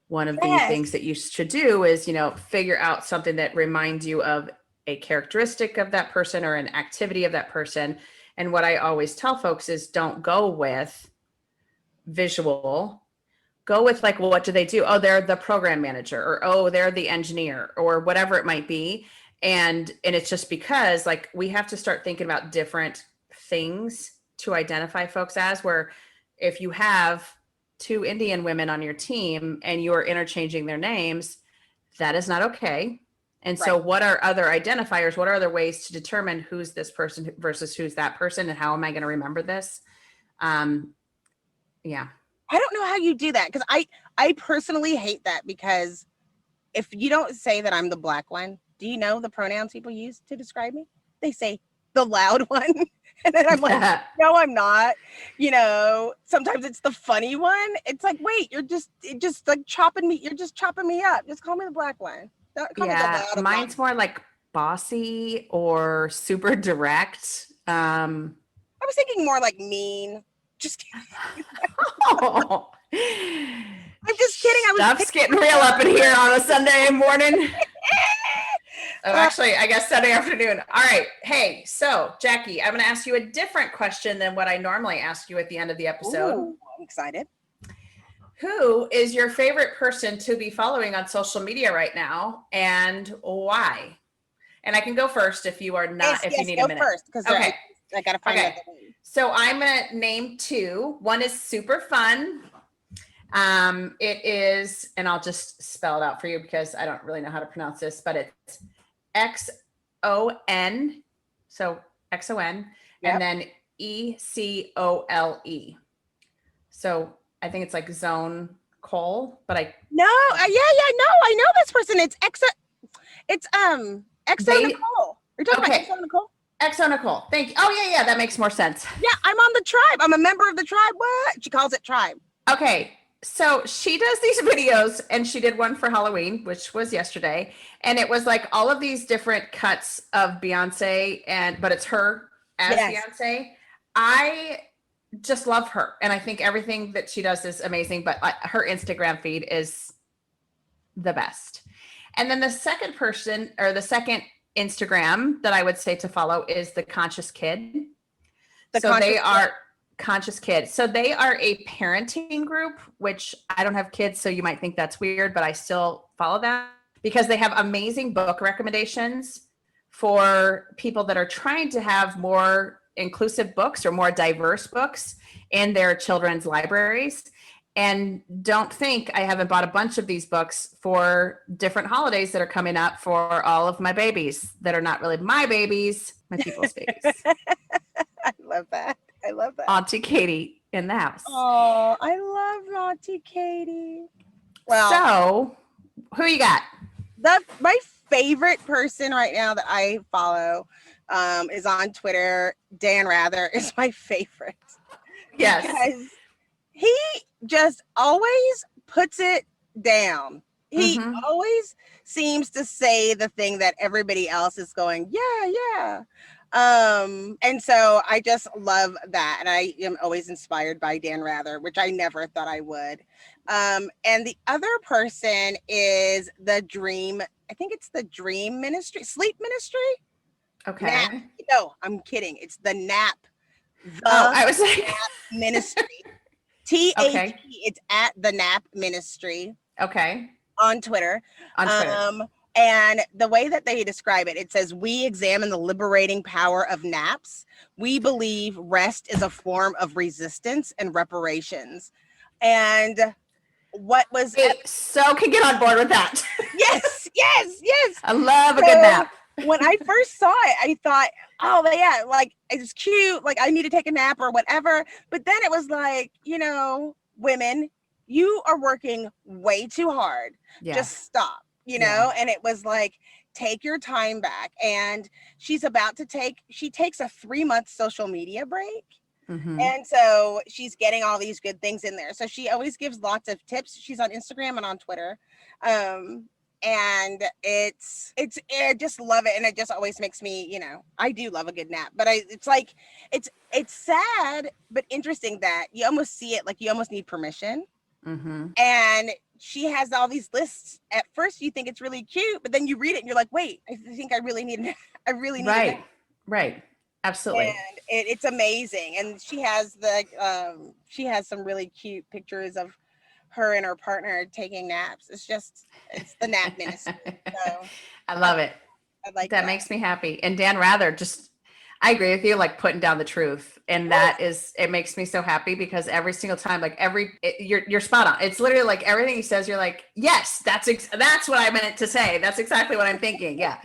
one of the things that you should do is, you know, figure out something that reminds you of a characteristic of that person or an activity of that person. And what I always tell folks is don't go with visual. Go with, like, well, what do they do? Oh, they're the program manager, or oh, they're the engineer, or whatever it might be. And it's just because, like, we have to start thinking about different things to identify folks as, where if you have 2 Indian women on your team and you're interchanging their names, that is not okay. And so what are other identifiers? What are other ways to determine who's this person versus who's that person? And how am I going to remember this? Yeah. I don't know how you do that, because I personally hate that, because if you don't say that I'm the black one, do you know the pronouns people use to describe me? They say the loud one. And then I'm like, no, I'm not. You know, sometimes it's the funny one. It's like, wait, you're just like chopping me. You're just chopping me up. Just call me the black one. Don't call me the loud mine's more like bossy or super direct. I was thinking more like mean. Just kidding. Oh. I'm just kidding. Stuff's getting real up in here on a Sunday morning. Actually, I guess Sunday afternoon. All right. Hey, so Jackye, I'm going to ask you a different question than what I normally ask you at the end of the episode. Ooh, I'm excited. Who is your favorite person to be following on social media right now, and why? And I can go first if you are not, if you need a minute. First, because I got to find out the name. So I'm going to name 2. One is super fun. It is, and I'll just spell it out for you because I don't really know how to pronounce this, but it's XON. So XON, and then ECOLE. So I think it's like Zone Cole, but I no, I know this person. It's Exo Nicole. You're talking about Exo Nicole? Exo Nicole. Thank you. Oh yeah, that makes more sense. Yeah, I'm on the tribe. I'm a member of the tribe. What? She calls it tribe. Okay. So she does these videos, and she did one for Halloween, which was yesterday. And it was like all of these different cuts of Beyonce, but it's her as Beyonce. I just love her. And I think everything that she does is amazing, but her Instagram feed is the best. And then the second person, or the second Instagram that I would say to follow, is the Conscious Kid. Conscious Kid. So they are a parenting group, which I don't have kids, so you might think that's weird, but I still follow them because they have amazing book recommendations for people that are trying to have more inclusive books or more diverse books in their children's libraries. And don't think I haven't bought a bunch of these books for different holidays that are coming up for all of my babies that are not really my babies, my people's babies. I love that. Auntie Katie in the house. Oh, I love Auntie Katie. Well, so who you got? My favorite person right now that I follow is on Twitter. Dan Rather is my favorite. Yes. Because he just always puts it down. He always seems to say the thing that everybody else is going, yeah. And so I just love that. And I am always inspired by Dan Rather, which I never thought I would. And the other person is I think it's the Dream Ministry, Sleep Ministry. Okay. Nap. No, I'm kidding. It's the Nap. I was like Nap Ministry. THE. Okay. It's at the Nap Ministry. Okay. On Twitter. And the way that they describe it, it says, we examine the liberating power of naps. We believe rest is a form of resistance and reparations. And what was so can get on board with that. yes. I love a good nap. When I first saw it, I thought, oh yeah, like it's cute, like I need to take a nap or whatever. But then it was like, women, you are working way too hard. Yeah. Just stop, and it was like, take your time back. And she's about to she takes a 3-month social media break. Mm-hmm. And so she's getting all these good things in there. So she always gives lots of tips. She's on Instagram and on Twitter. And I just love it. And it just always makes me, I do love a good nap, but it's like, it's sad, but interesting that you almost see it like you almost need permission. Mm-hmm. And she has all these lists. At first you think it's really cute, but then you read it and you're like, wait, I think I really need a nap. Right. Absolutely. And it's amazing. And she has some really cute pictures of her and her partner taking naps. It's the nap ministry. So I love it. I like that. Makes me happy. And Dan Rather, I agree with you, like putting down the truth. And it makes me so happy because every single time, like you're spot on. It's literally like everything he says, you're like, yes, that's what I meant to say. That's exactly what I'm thinking. Yeah.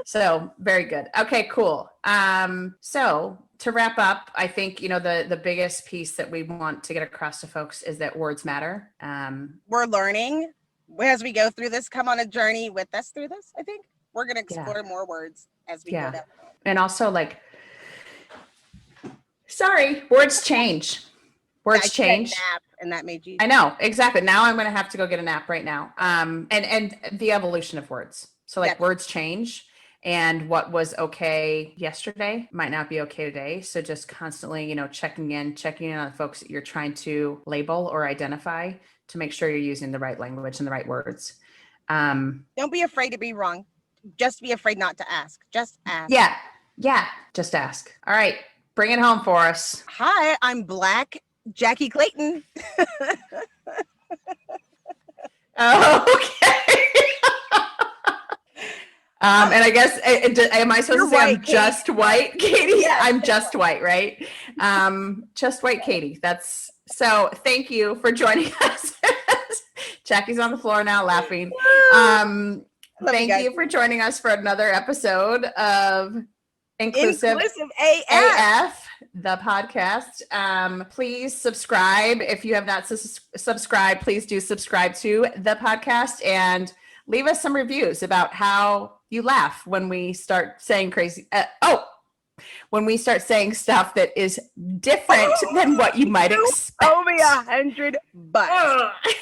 So very good. Okay, cool. So to wrap up, I think, the biggest piece that we want to get across to folks is that words matter. We're learning as we go through this. Come on a journey with us through this. I think we're going to explore more words as we go down. And also words change. Words change. Nap, and that made you. I know, exactly. Now I'm going to have to go get a nap right now. And the evolution of words. So words change. And what was okay yesterday might not be okay today. So just constantly, checking in on the folks that you're trying to label or identify to make sure you're using the right language and the right words. Don't be afraid to be wrong. Just be afraid not to ask. Just ask. Yeah. Just ask. All right. Bring it home for us. Hi, I'm Black Jackye Clayton. Okay. And I guess, am I supposed to say white, I'm Katie. Just white, Katie? Yeah. I'm just white, right? Just white, Katie. So thank you for joining us. Jackie's on the floor now laughing. Thank you for joining us for another episode of Inclusive AF, the podcast. Please subscribe. If you have not subscribed, please do subscribe to the podcast and leave us some reviews about how you laugh when we start saying when we start saying stuff that is different than what you might expect. Owe me $100. Bye,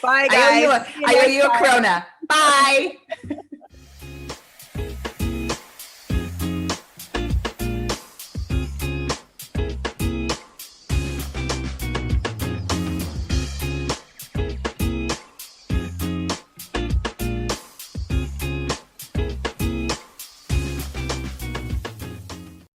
guys. I owe you a Corona. Bye.